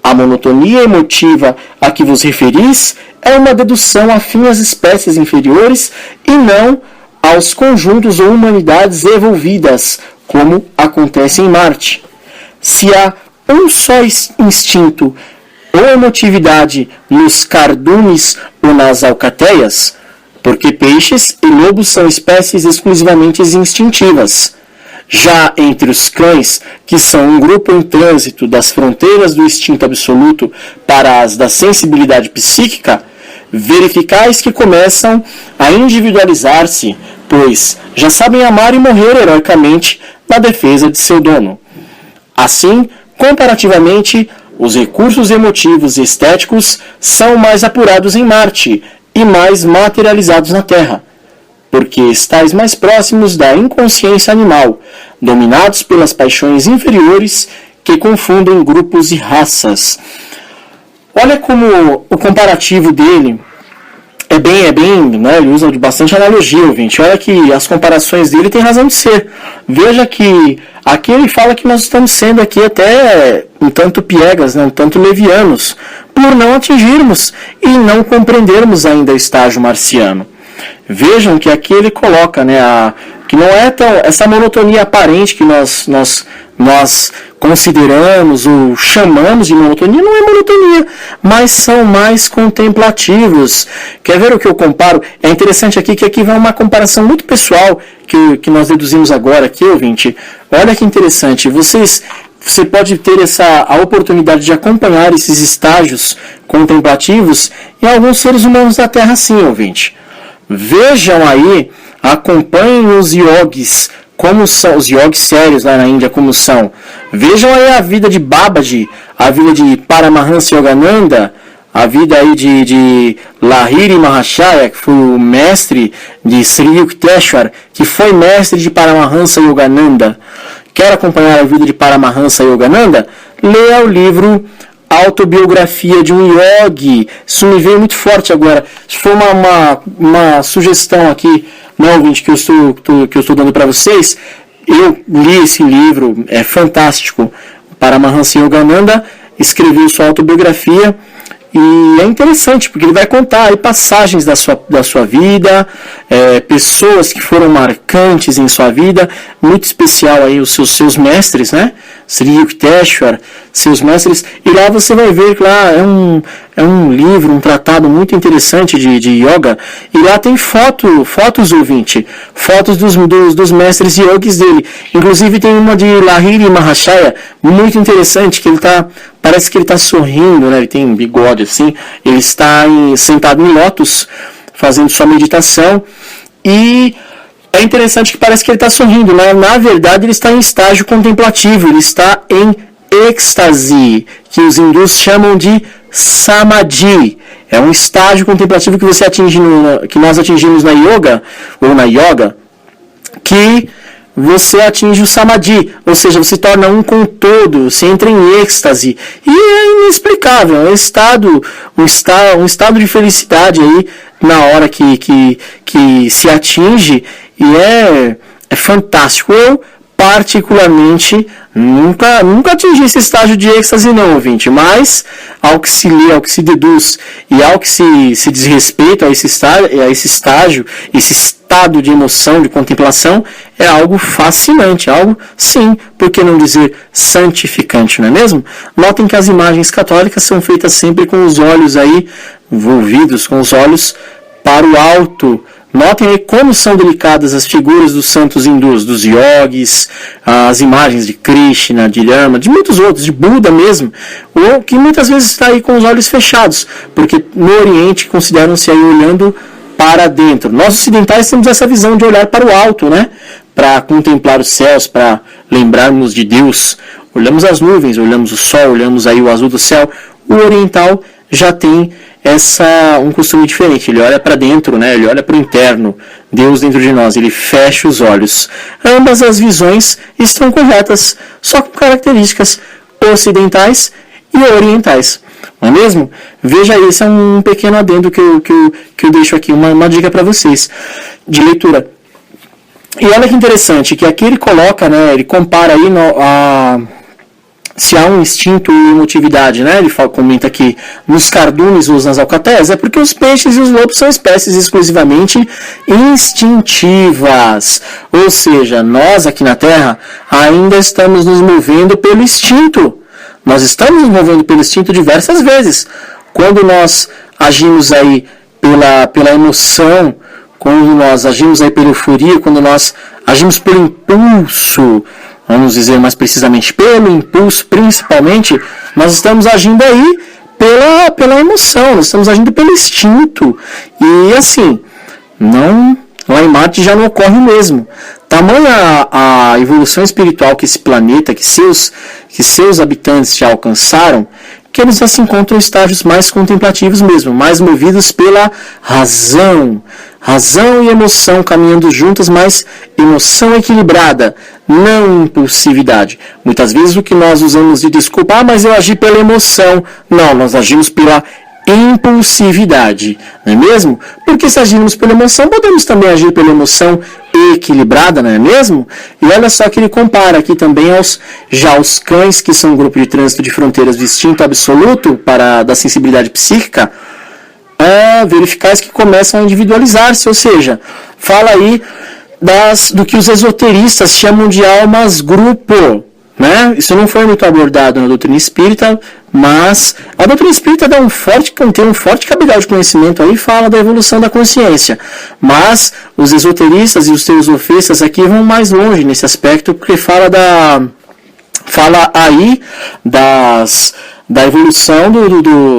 A monotonia emotiva a que vos referis é uma dedução afim às espécies inferiores e não aos conjuntos ou humanidades evolvidas, como acontece em Marte. Se a um só instinto ou emotividade nos cardumes ou nas alcateias? Porque peixes e lobos são espécies exclusivamente instintivas. Já entre os cães, que são um grupo em trânsito das fronteiras do instinto absoluto para as da sensibilidade psíquica, verificais que começam a individualizar-se, pois já sabem amar e morrer heroicamente na defesa de seu dono. Assim, comparativamente, os recursos emotivos e estéticos são mais apurados em Marte e mais materializados na Terra, porque estáis mais próximos da inconsciência animal, dominados pelas paixões inferiores que confundem grupos e raças. Olha como o comparativo dele é bem, né, ele usa de bastante analogia, ouvinte. Olha que as comparações dele têm razão de ser. Veja que aqui ele fala que nós estamos sendo aqui até um tanto piegas, né, um tanto levianos, por não atingirmos e não compreendermos ainda o estágio marciano. Vejam que aqui ele coloca, né, que não é tão, essa monotonia aparente que nós consideramos ou chamamos de monotonia, não é monotonia, mas são mais contemplativos. Quer ver o que eu comparo? É interessante aqui que aqui vai uma comparação muito pessoal que nós deduzimos agora aqui, ouvinte. Olha que interessante, você pode ter a oportunidade de acompanhar esses estágios contemplativos em alguns seres humanos da Terra, sim, ouvinte. Vejam aí, acompanhem os yogis, como são, os yogis sérios lá na Índia, como são. Vejam aí a vida de Babaji, a vida de Paramahansa Yogananda, a vida aí de Lahiri Mahashaya, que foi o mestre de Sri Yukteswar, que foi mestre de Paramahansa Yogananda. Quer acompanhar a vida de Paramahansa Yogananda? Leia o livro Autobiografia de um Yogi. Isso me veio muito forte agora. Isso foi uma sugestão aqui, não, ouvinte, que eu estou dando para vocês. Eu li esse livro, é fantástico. Paramahansa Yogananda escreveu sua autobiografia e é interessante, porque ele vai contar aí passagens da sua vida, pessoas que foram marcantes em sua vida, muito especial aí os seus mestres, né? Sri Yukteswar, seus mestres, e lá você vai ver que lá é um livro, um tratado muito interessante de yoga, e lá tem fotos, ouvinte, fotos dos mestres yogis dele. Inclusive tem uma de Lahiri Mahashaya, muito interessante, que parece que ele está sorrindo, né? Ele tem um bigode assim, ele está sentado em lótus, fazendo sua meditação, e é interessante que parece que ele está sorrindo, mas na verdade ele está em estágio contemplativo, ele está em êxtase, que os hindus chamam de samadhi. É um estágio contemplativo que você atinge que nós atingimos na yoga, ou na yoga, que você atinge o samadhi, ou seja, você se torna um com o todo, você entra em êxtase, e é inexplicável, é um estado de felicidade aí na hora que se atinge, e é fantástico. Eu, particularmente, nunca atingi esse estágio de êxtase não, ouvinte, mas ao que se lê, ao que se deduz e ao que se diz respeito a esse estágio, esse estado de emoção, de contemplação, é algo fascinante, algo, sim, por que não dizer santificante, não é mesmo? Notem que as imagens católicas são feitas sempre com os olhos aí, volvidos com os olhos para o alto. Notem aí como são delicadas as figuras dos santos hindus, dos yogis, as imagens de Krishna, de Rama, de muitos outros, de Buda mesmo, ou que muitas vezes está aí com os olhos fechados, porque no Oriente consideram-se aí olhando para dentro. Nós ocidentais temos essa visão de olhar para o alto, né? Para contemplar os céus, para lembrarmos de Deus. Olhamos as nuvens, olhamos o sol, olhamos aí o azul do céu. O oriental já tem um costume diferente, ele olha para dentro, né? Ele olha para o interno, Deus dentro de nós, ele fecha os olhos. Ambas as visões estão corretas, só com características ocidentais e orientais, não é mesmo? Veja, esse é um pequeno adendo que eu deixo aqui, uma dica para vocês, de leitura. E olha que interessante, que aqui ele coloca, né? Ele compara aí se há um instinto e emotividade, né? Ele comenta aqui nos cardumes ou nas alcateias, é porque os peixes e os lobos são espécies exclusivamente instintivas. Ou seja, nós aqui na Terra ainda estamos nos movendo pelo instinto. Nós estamos nos movendo pelo instinto diversas vezes. Quando nós agimos aí pela emoção, quando nós agimos aí pela euforia, quando nós agimos pelo impulso, vamos dizer mais precisamente, pelo impulso principalmente, nós estamos agindo aí pela emoção, nós estamos agindo pelo instinto. E assim, lá em Marte já não ocorre o mesmo. Tamanha a evolução espiritual que esse planeta, que seus habitantes já alcançaram, que eles já se encontram em estágios mais contemplativos mesmo, mais movidos pela razão. Razão e emoção caminhando juntas, mas emoção equilibrada, não impulsividade. Muitas vezes o que nós usamos de desculpa, mas eu agi pela emoção. Não, nós agimos pela impulsividade, não é mesmo? Porque se agirmos pela emoção, podemos também agir pela emoção equilibrada, não é mesmo? E olha só que ele compara aqui também os cães, que são um grupo de trânsito de fronteiras do instinto absoluto da sensibilidade psíquica, verificais que começam a individualizar-se, ou seja, fala aí do que os esoteristas chamam de almas grupo, né? Isso não foi muito abordado na doutrina espírita, mas a doutrina espírita tem um forte cabedal de conhecimento aí, fala da evolução da consciência, mas os esoteristas e os teosofistas aqui vão mais longe nesse aspecto, porque fala aí da evolução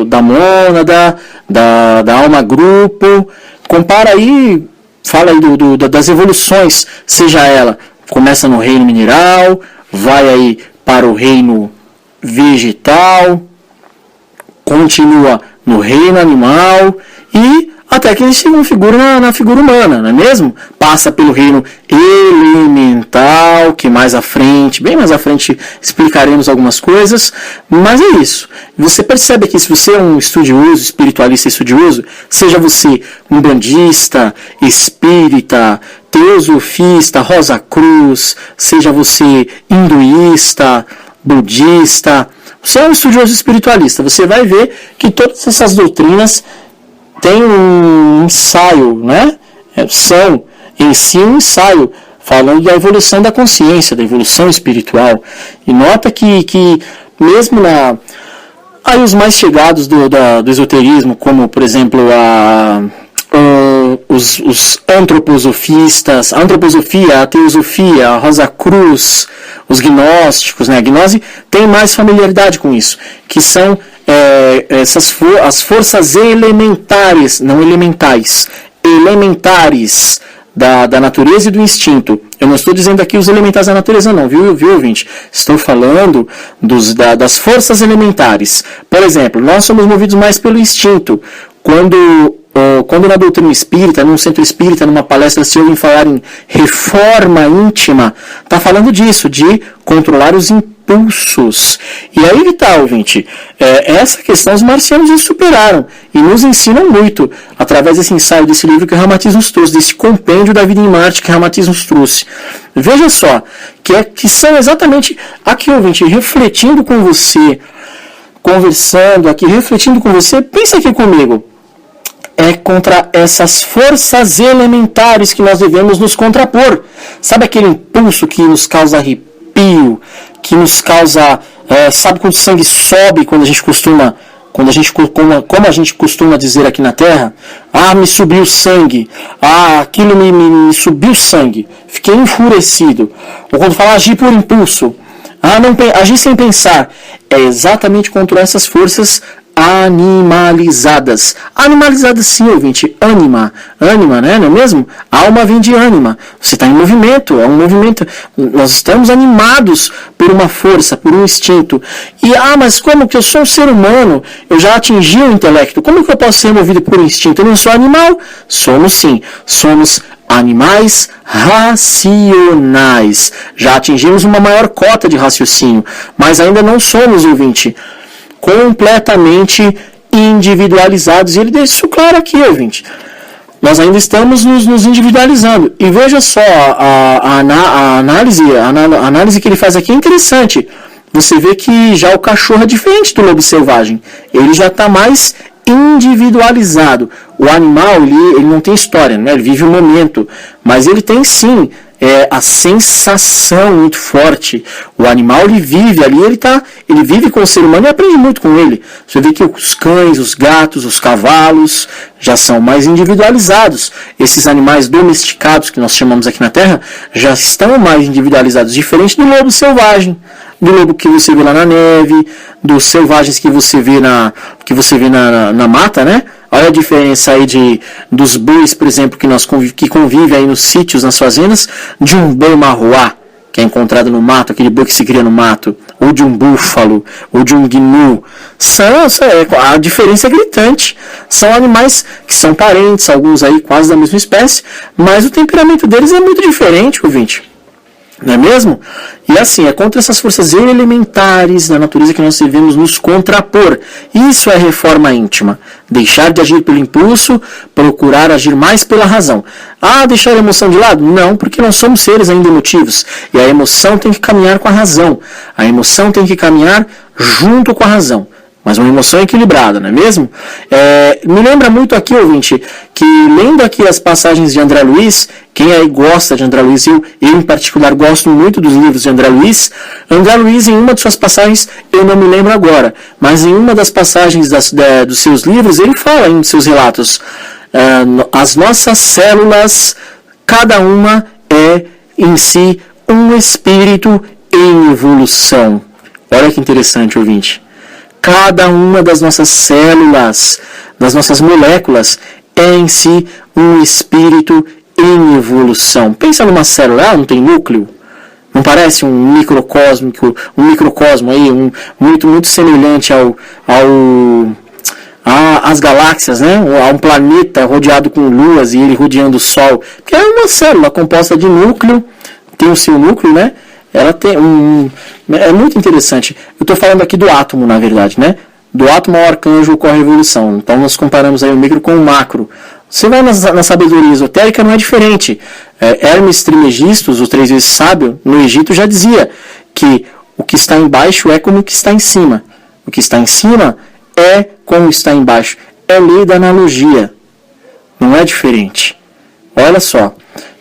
da mônada, da alma grupo, compara aí, fala aí das evoluções, seja ela, começa no reino mineral, vai aí para o reino vegetal, continua no reino animal e até que ele se configura na figura humana, não é mesmo? Passa pelo reino elemental, que mais à frente, bem mais à frente, explicaremos algumas coisas, mas é isso. Você percebe que se você é um estudioso, espiritualista estudioso, seja você um bandista, espírita, teosofista, Rosa Cruz, seja você hinduísta, budista, você é um estudioso espiritualista, você vai ver que todas essas doutrinas têm um ensaio, né? São em si um ensaio falando da evolução da consciência, da evolução espiritual. E nota que mesmo aí os mais chegados do esoterismo, como por exemplo os antroposofistas, a antroposofia, a teosofia, a Rosa Cruz, os gnósticos, né? A gnose tem mais familiaridade com isso, que são as forças elementares, não elementais, elementares da natureza e do instinto. Eu não estou dizendo aqui os elementais da natureza não, viu ouvinte? Estou falando das forças elementares. Por exemplo, nós somos movidos mais pelo instinto. Quando na doutrina espírita, num centro espírita, numa palestra, se ouvem falar em reforma íntima, está falando disso, de controlar os impulsos. E aí que está, ouvinte, essa questão os marcianos já superaram e nos ensinam muito, através desse ensaio, desse livro que o Ramatiz nos trouxe, desse compêndio da vida em Marte que o Ramatiz nos trouxe. Veja só, que são exatamente, aqui, ouvinte, refletindo com você, conversando aqui, refletindo com você, pensa aqui comigo, contra essas forças elementares que nós devemos nos contrapor. Sabe aquele impulso que nos causa arrepio, que nos causa, sabe quando o sangue sobe como a gente costuma dizer aqui na Terra? Me subiu o sangue, aquilo me subiu o sangue, fiquei enfurecido. Ou quando fala agir por impulso, agir sem pensar, é exatamente contra essas forças animalizadas. Animalizadas sim, ouvinte. Ânima, né? Não é mesmo? Alma vem de ânima. Você está em movimento, é um movimento. Nós estamos animados por uma força, por um instinto. E, mas como que eu sou um ser humano? Eu já atingi o intelecto. Como que eu posso ser movido por instinto? Eu não sou animal? Somos sim. Somos animais racionais. Já atingimos uma maior cota de raciocínio. Mas ainda não somos, ouvinte, completamente individualizados. E ele deixa isso claro aqui, ouvinte. Nós ainda estamos nos individualizando. E veja só, a análise que ele faz aqui é interessante. Você vê que já o cachorro é diferente do lobo selvagem. Ele já está mais individualizado. O animal, ele não tem história, né? Ele vive o momento. Mas ele tem sim a sensação muito forte. O animal, ele vive ali, ele vive com o ser humano e aprende muito com ele. Você vê que os cães, os gatos, os cavalos já são mais individualizados. Esses animais domesticados que nós chamamos aqui na Terra já estão mais individualizados, diferente do lobo selvagem, do lobo que você vê lá na neve, dos selvagens que você vê na mata, né? Olha a diferença aí dos bois, por exemplo, que convivem aí nos sítios, nas fazendas, de um boi marroá, que é encontrado no mato, aquele boi que se cria no mato, ou de um búfalo, ou de um gnu. A diferença é gritante. São animais que são parentes, alguns aí quase da mesma espécie, mas o temperamento deles é muito diferente, ouvinte. Não é mesmo? E assim, é contra essas forças elementares da natureza que nós devemos nos contrapor. Isso é reforma íntima. Deixar de agir pelo impulso, procurar agir mais pela razão. Deixar a emoção de lado? Não, porque nós somos seres ainda emotivos. E a emoção tem que caminhar com a razão. A emoção tem que caminhar junto com a razão. Mas uma emoção equilibrada, não é mesmo? Me lembra muito aqui, ouvinte, que lendo aqui as passagens de André Luiz, quem aí gosta de André Luiz, eu em particular gosto muito dos livros de André Luiz, em uma de suas passagens, eu não me lembro agora, mas em uma das passagens dos seus livros, ele fala em seus relatos, as nossas células, cada uma é em si um espírito em evolução. Olha que interessante, ouvinte. Cada uma das nossas células, das nossas moléculas, é em si um espírito em evolução. Pensa numa célula, não tem núcleo? Não parece um microcosmo aí, muito semelhante às galáxias, né? A um planeta rodeado com luas e ele rodeando o Sol. Que é uma célula composta de núcleo, tem o seu núcleo, né? Ela tem é muito interessante. Eu estou falando aqui do átomo, na verdade, né? Do átomo ao arcanjo ocorre a evolução. Então nós comparamos aí o micro com o macro. Você vai na sabedoria esotérica, não é diferente. Hermes Trismegistus, o 3 vezes sábio, no Egito já dizia que o que está embaixo é como o que está em cima. O que está em cima é como está embaixo. É lei da analogia. Não é diferente. Olha só.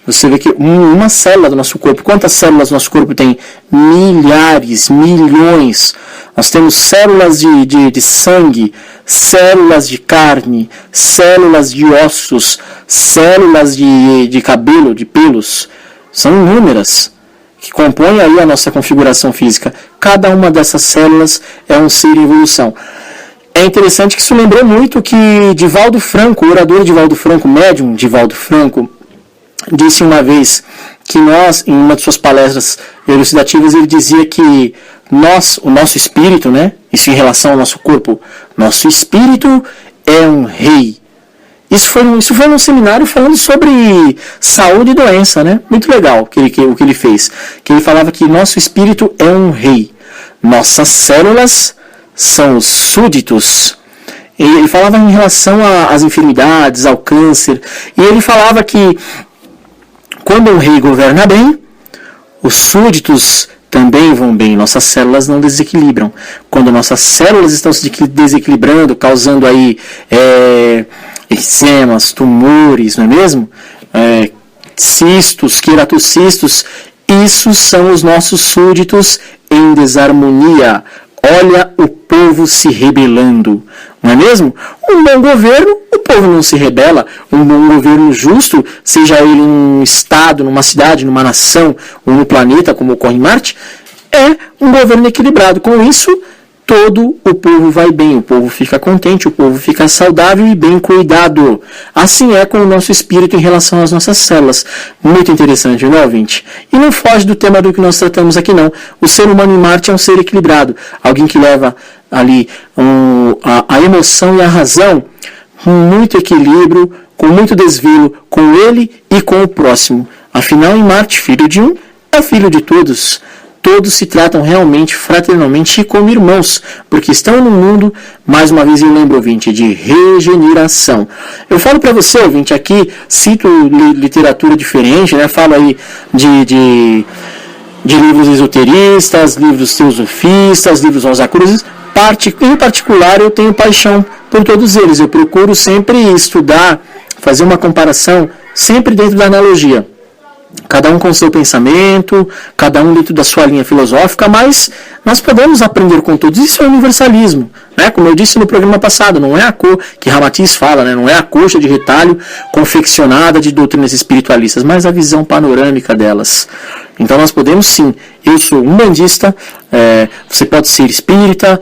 Você vê que uma célula do nosso corpo, quantas células do nosso corpo tem? Milhares, milhões. Nós temos células de sangue, células de carne, células de ossos, células de cabelo, de pelos. São inúmeras, que compõem aí a nossa configuração física. Cada uma dessas células é um ser em evolução. É interessante que isso lembrou muito que Divaldo Franco, o orador Divaldo Franco, médium Divaldo Franco, disse uma vez que nós, em uma de suas palestras elucidativas, ele dizia que o nosso espírito, né, isso em relação ao nosso corpo, nosso espírito é um rei. Isso foi num seminário falando sobre saúde e doença, né? Muito legal o que ele fez. Que ele falava que nosso espírito é um rei. Nossas células são os súditos. Ele falava em relação às enfermidades, ao câncer. E ele falava que quando o rei governa bem, os súditos também vão bem, nossas células não desequilibram. Quando nossas células estão se desequilibrando, causando aí eczemas, tumores, não é mesmo? Cistos, queratocistos, isso são os nossos súditos em desarmonia. Olha o povo se rebelando, não é mesmo? Um bom governo, o povo não se rebela. Um bom governo justo, seja ele num estado, numa cidade, numa nação ou no planeta, como ocorre em Marte, é um governo equilibrado. Com isso, todo o povo vai bem, o povo fica contente, o povo fica saudável e bem cuidado. Assim é com o nosso espírito em relação às nossas células. Muito interessante, não é, ouvinte? E não foge do tema do que nós tratamos aqui, não. O ser humano em Marte é um ser equilibrado. Alguém que leva ali a emoção e a razão com muito equilíbrio, com muito desvelo com ele e com o próximo. Afinal, em Marte, filho de um é filho de todos. Todos se tratam realmente, fraternalmente e como irmãos, porque estão no mundo, mais uma vez eu lembro, ouvinte, de regeneração. Eu falo para você, ouvinte, aqui, cito literatura diferente, né? Falo aí de livros esoteristas, livros teosofistas, livros rosacruzes. Em particular, eu tenho paixão por todos eles. Eu procuro sempre estudar, fazer uma comparação, sempre dentro da analogia. cada um com seu pensamento, cada um dentro da sua linha filosófica, mas nós podemos aprender com todos. Isso é universalismo, né? Como eu disse no programa passado, não é que Ramatiz fala, né? Não é a coxa de retalho confeccionada de doutrinas espiritualistas, mas a visão panorâmica delas. Então nós podemos sim, eu sou umbandista, você pode ser espírita,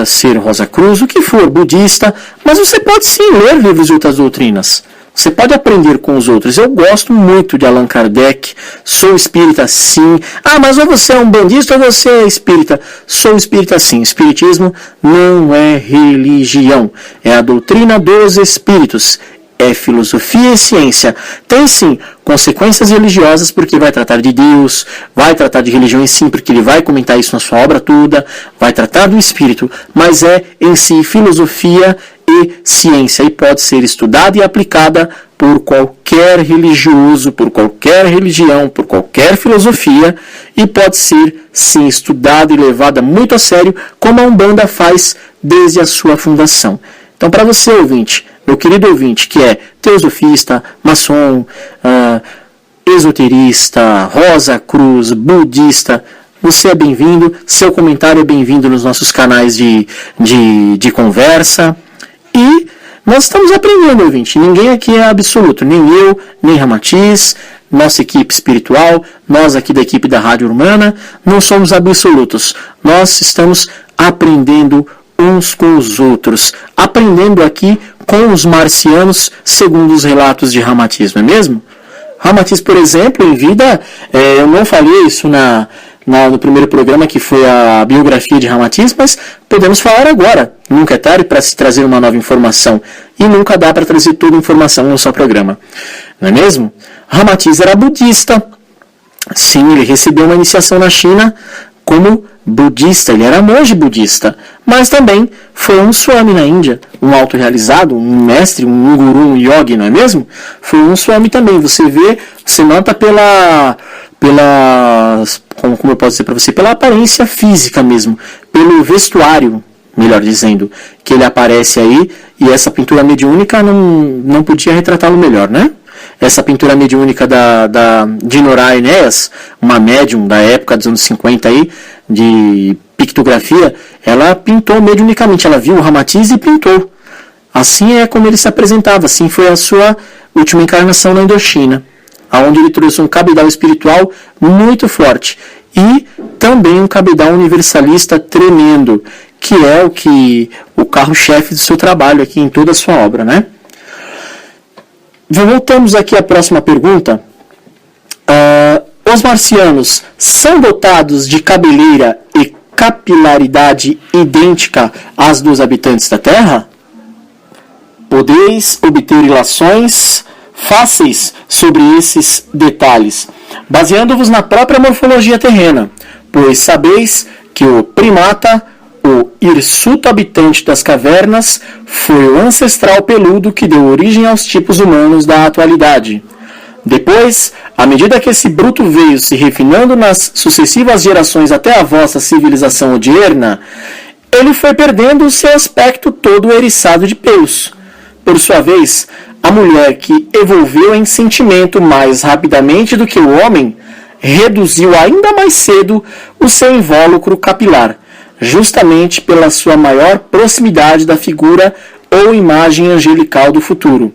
ser Rosa Cruz, o que for, budista, mas você pode sim ler livros de outras doutrinas. Você pode aprender com os outros. Eu gosto muito de Allan Kardec. Sou espírita, sim. Ah, mas ou você é um bandista ou você é espírita. Sou espírita, sim. Espiritismo não é religião. É a doutrina dos espíritos. É filosofia e ciência. Tem, sim, consequências religiosas, porque vai tratar de Deus, vai tratar de religião em si, porque ele vai comentar isso na sua obra toda, vai tratar do espírito, mas é, em si, filosofia e ciência, e pode ser estudada e aplicada por qualquer religioso, por qualquer religião, por qualquer filosofia, e pode ser, sim, estudada e levada muito a sério, como a Umbanda faz desde a sua fundação. Então, para você, ouvinte, meu querido ouvinte, que é teosofista, maçom, esoterista, Rosa Cruz, budista, você é bem-vindo, seu comentário é bem-vindo nos nossos canais de conversa. E nós estamos aprendendo, ouvinte. Ninguém aqui é absoluto, nem eu, nem Ramatiz, nossa equipe espiritual, nós aqui da equipe da Rádio Irmana, não somos absolutos. Nós estamos aprendendo uns com os outros, aprendendo aqui com os marcianos, segundo os relatos de Ramatiz, não é mesmo? Ramatiz, por exemplo, em vida, eu não falei isso no primeiro programa, que foi a biografia de Ramatiz, mas podemos falar agora. Nunca é tarde para se trazer uma nova informação, e nunca dá para trazer toda a informação no seu programa, não é mesmo? Ramatiz era budista. Sim, ele recebeu uma iniciação na China como budista, ele era monge budista, mas também foi um swami na Índia, um autorrealizado, um mestre, um guru, um yogi, não é mesmo? Foi um swami também, você nota como eu posso dizer para você, pela aparência física mesmo, pelo vestuário, melhor dizendo, que ele aparece aí, e essa pintura mediúnica não podia retratá-lo melhor, né? Essa pintura mediúnica de Nora Enéas, uma médium da época dos anos 50 aí, de pictografia, ela pintou mediunicamente, ela viu o Ramatiz e pintou. Assim é como ele se apresentava, assim foi a sua última encarnação na Indochina, onde ele trouxe um cabedal espiritual muito forte e também um cabedal universalista tremendo, que é o carro-chefe do seu trabalho aqui em toda a sua obra, né? Voltamos aqui à próxima pergunta. Os marcianos são dotados de cabeleira e capilaridade idêntica às dos habitantes da Terra? Podeis obter ilações fáceis sobre esses detalhes, baseando-vos na própria morfologia terrena, pois sabeis que o primata, o hirsuto habitante das cavernas, foi o ancestral peludo que deu origem aos tipos humanos da atualidade. Depois, à medida que esse bruto veio se refinando nas sucessivas gerações até a vossa civilização odierna, ele foi perdendo o seu aspecto todo eriçado de pelos. Por sua vez, a mulher que evolveu em sentimento mais rapidamente do que o homem, reduziu ainda mais cedo o seu invólucro capilar, justamente pela sua maior proximidade da figura ou imagem angelical do futuro.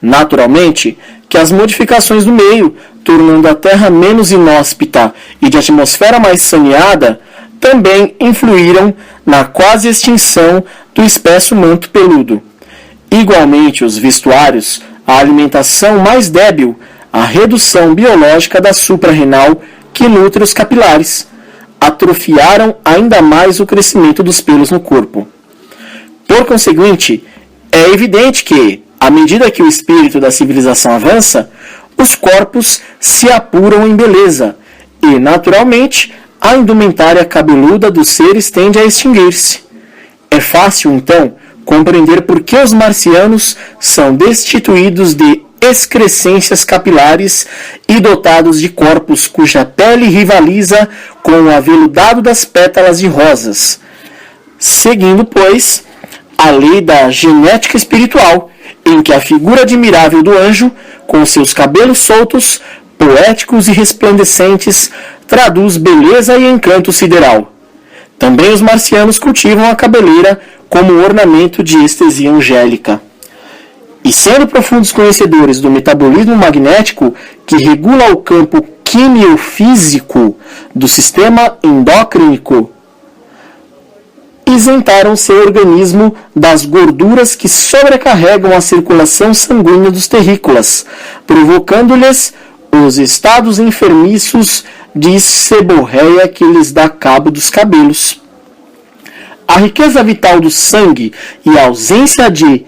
Naturalmente, que as modificações do meio, tornando a Terra menos inóspita e de atmosfera mais saneada, também influíram na quase extinção do espesso manto peludo. Igualmente, os vestuários, a alimentação mais débil, a redução biológica da suprarrenal que nutre os capilares, atrofiaram ainda mais o crescimento dos pelos no corpo. Por conseguinte, é evidente que, à medida que o espírito da civilização avança, os corpos se apuram em beleza e, naturalmente, a indumentária cabeluda dos seres tende a extinguir-se. É fácil, então, compreender por que os marcianos são destituídos de excrescências capilares e dotados de corpos cuja pele rivaliza com o aveludado das pétalas de rosas, seguindo, pois, a lei da genética espiritual, em que a figura admirável do anjo, com seus cabelos soltos, poéticos e resplandecentes, traduz beleza e encanto sideral. Também os marcianos cultivam a cabeleira como ornamento de estesia angélica. E sendo profundos conhecedores do metabolismo magnético que regula o campo quimiofísico do sistema endócrino, isentaram seu organismo das gorduras que sobrecarregam a circulação sanguínea dos terrícolas, provocando-lhes os estados enfermiços de seborreia que lhes dá cabo dos cabelos. A riqueza vital do sangue e a ausência de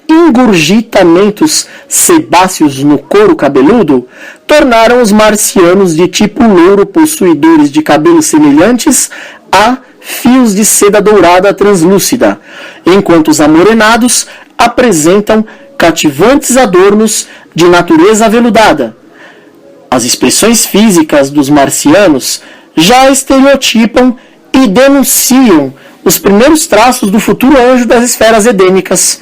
engurgitamentos sebáceos no couro cabeludo tornaram os marcianos de tipo louro possuidores de cabelos semelhantes a fios de seda dourada translúcida, enquanto os amorenados apresentam cativantes adornos de natureza aveludada. As expressões físicas dos marcianos já estereotipam e denunciam os primeiros traços do futuro anjo das esferas edênicas.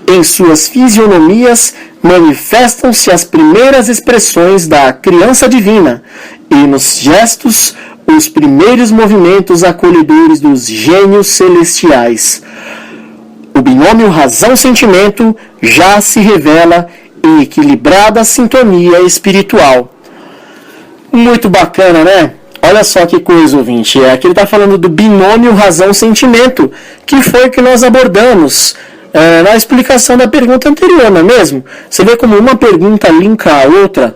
Em suas fisionomias manifestam-se as primeiras expressões da criança divina, e nos gestos os primeiros movimentos acolhedores dos gênios celestiais. O binômio razão-sentimento já se revela em equilibrada sintonia espiritual. Muito bacana, né? Olha só que coisa, ouvinte. Aqui ele está falando do binômio razão-sentimento, que foi o que nós abordamos na explicação da pergunta anterior, não é mesmo? Você vê como uma pergunta linka a outra,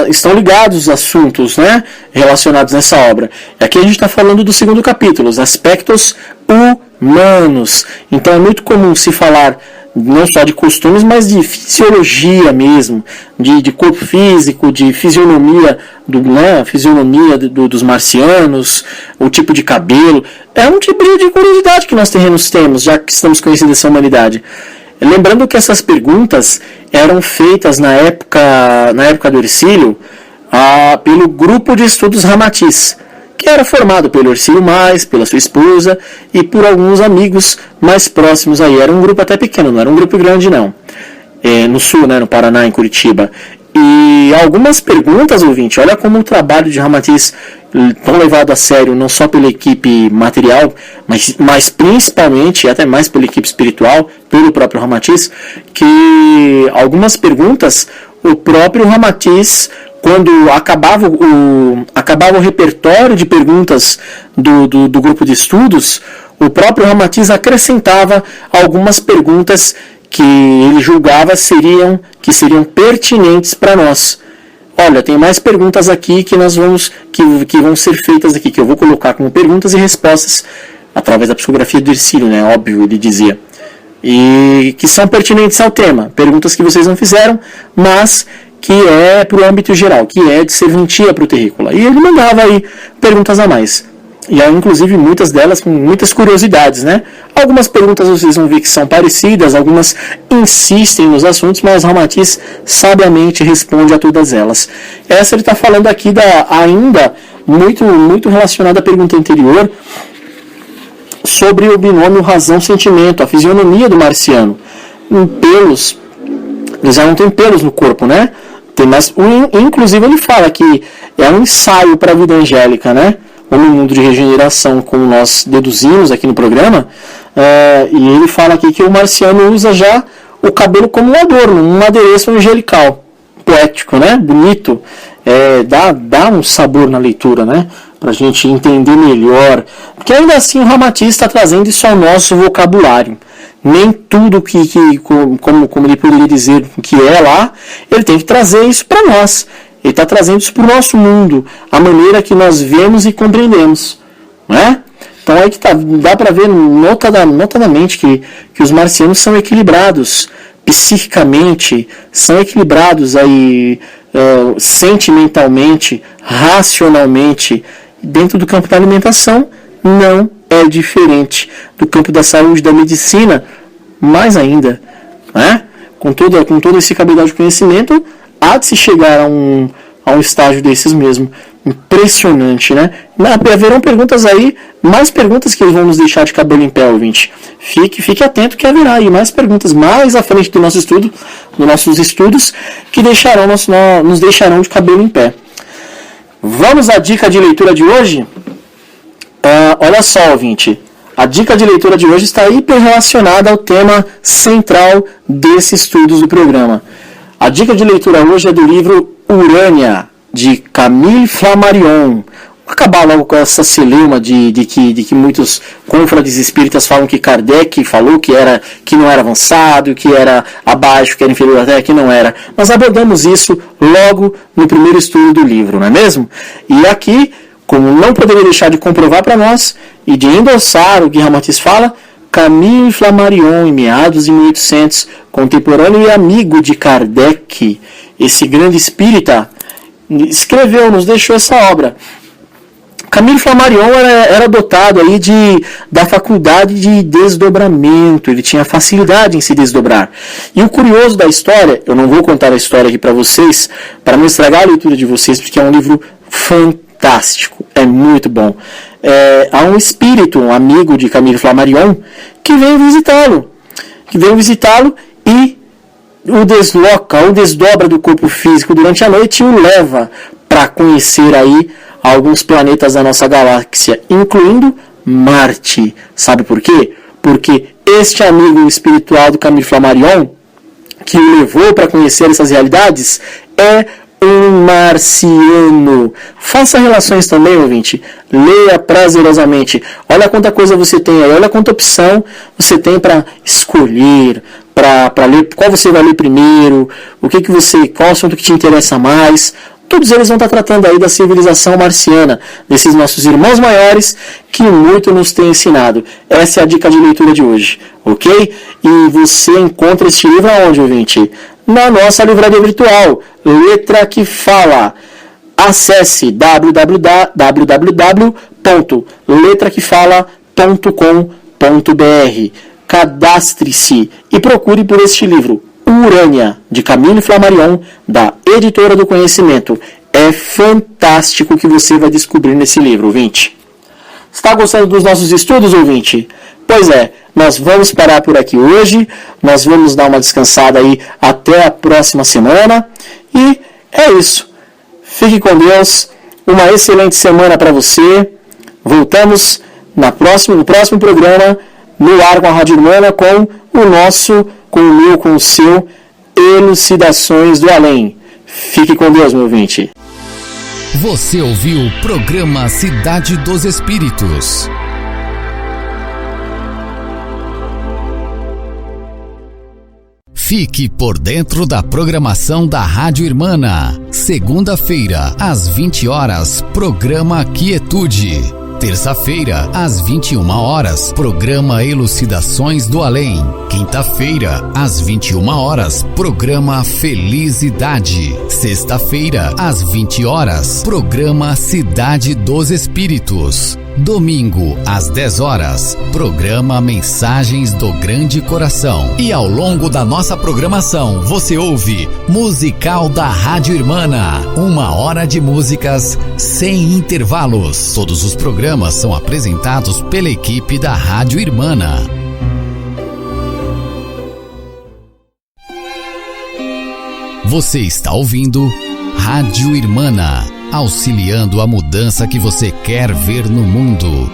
estão ligados os assuntos, né, relacionados nessa obra. Aqui a gente está falando do segundo capítulo, os aspectos humanos. Então é muito comum se falar não só de costumes, mas de fisiologia mesmo, de corpo físico, de fisionomia, dos marcianos, o tipo de cabelo. É um tipo de curiosidade que nós terrenos temos, já que estamos conhecendo essa humanidade. Lembrando que essas perguntas eram feitas na época do Hercílio, pelo grupo de estudos Ramatiz, que era formado pelo Hercílio Mais, pela sua esposa e por alguns amigos mais próximos aí. Era um grupo até pequeno, não era um grupo grande não. No sul, né, no Paraná, em Curitiba. E algumas perguntas, ouvinte, olha como o trabalho de Ramatiz, tão levado a sério, não só pela equipe material, mas principalmente, até mais pela equipe espiritual, pelo próprio Ramatiz, que algumas perguntas, o próprio Ramatiz, quando acabava o repertório de perguntas do grupo de estudos, o próprio Ramatiz acrescentava algumas perguntas que ele julgava que seriam pertinentes para nós. Olha, tem mais perguntas aqui que vão ser feitas aqui, que eu vou colocar como perguntas e respostas através da psicografia do Hercílio, né? Óbvio, ele dizia. E que são pertinentes ao tema. Perguntas que vocês não fizeram, mas que é para o âmbito geral, que é de serventia para o terrícola. E ele mandava aí perguntas a mais. E há, inclusive, muitas delas com muitas curiosidades, né? Algumas perguntas vocês vão ver que são parecidas, algumas insistem nos assuntos, mas Ramatiz sabiamente responde a todas elas. Essa ele está falando aqui ainda muito relacionada à pergunta anterior, sobre o binômio razão-sentimento, a fisionomia do marciano. Pelos, eles já não têm pelos no corpo, né? Inclusive ele fala que é um ensaio para a vida angélica, né? Ou no mundo de regeneração, como nós deduzimos aqui no programa, e ele fala aqui que o marciano usa já o cabelo como um adorno, um adereço angelical, poético, né? Bonito, dá um sabor na leitura, né? Para a gente entender melhor, porque ainda assim o Ramatiz está trazendo isso ao nosso vocabulário. Nem tudo como ele poderia dizer que é lá, ele tem que trazer isso para nós. Ele está trazendo isso para o nosso mundo, a maneira que nós vemos e compreendemos, não é? Então aí que dá para ver notadamente que os marcianos são equilibrados psiquicamente, são equilibrados aí, sentimentalmente, racionalmente. Dentro do campo da alimentação não é diferente do campo da saúde, da medicina, mais ainda, né? Com todo esse cabedal de conhecimento, há de se chegar a um estágio desses mesmo. Impressionante, né? Haverão perguntas aí, mais perguntas que eles vão nos deixar de cabelo em pé, ouvinte. Fique atento que haverá aí mais perguntas mais à frente do nosso estudo, dos nossos estudos, que nos deixarão de cabelo em pé. Vamos à dica de leitura de hoje? Olha só, ouvinte. A dica de leitura de hoje está hiper relacionada ao tema central desses estudos do programa. A dica de leitura hoje é do livro Urânia, de Camille Flammarion. Vou acabar logo com essa celeuma de que muitos confrades espíritas falam que Kardec falou que não era avançado, que era abaixo, que era inferior até, que não era. Nós abordamos isso logo no primeiro estudo do livro, não é mesmo? E aqui, como não poderia deixar de comprovar para nós e de endossar o que Ramatiz fala, Camille Flammarion, em meados de 1800, contemporâneo e amigo de Kardec, esse grande espírita, escreveu, nos deixou essa obra. Camille Flammarion era dotado aí da faculdade de desdobramento, ele tinha facilidade em se desdobrar. E o curioso da história, eu não vou contar a história aqui para vocês, para não estragar a leitura de vocês, porque é um livro fantástico, é muito bom. Há um espírito, um amigo de Camille Flammarion, que veio visitá-lo e o desdobra do corpo físico durante a noite e o leva para conhecer aí alguns planetas da nossa galáxia, incluindo Marte. Sabe por quê? Porque este amigo espiritual do Camille Flammarion, que o levou para conhecer essas realidades, é um marciano. Faça relações também, ouvinte. Leia prazerosamente. Olha quanta coisa você tem aí, olha quanta opção você tem para escolher, para ler, qual você vai ler primeiro, qual assunto que te interessa mais. Todos eles vão estar tratando aí da civilização marciana, desses nossos irmãos maiores que muito nos têm ensinado. Essa é a dica de leitura de hoje, ok? E você encontra este livro aonde, ouvinte? Na nossa livraria virtual, Letra que Fala. Acesse www.letraquefala.com.br. Cadastre-se e procure por este livro, Urânia, de Camille Flammarion, da Editora do Conhecimento. É fantástico o que você vai descobrir nesse livro, ouvinte. Está gostando dos nossos estudos, ouvinte? Pois é, nós vamos parar por aqui hoje, nós vamos dar uma descansada aí até a próxima semana, e é isso. Fique com Deus, uma excelente semana para você. Voltamos no próximo programa, no ar com a Rádio Irmana, com o seu Elucidações do Além. Fique com Deus, meu ouvinte. Você ouviu o programa Cidade dos Espíritos. Fique por dentro da programação da Rádio Irmana. Segunda-feira, às 20 horas, programa Quietude. Terça-feira, às 21 horas, programa Elucidações do Além. Quinta-feira, às 21 horas, programa Felicidade. Sexta-feira, às 20 horas, programa Cidade dos Espíritos. Domingo, às 10 horas, programa Mensagens do Grande Coração. E ao longo da nossa programação, você ouve Musical da Rádio Irmana. 1 hora de músicas sem intervalos. Todos os programas são apresentados pela equipe da Rádio Irmana. Você está ouvindo Rádio Irmana, auxiliando a mudança que você quer ver no mundo.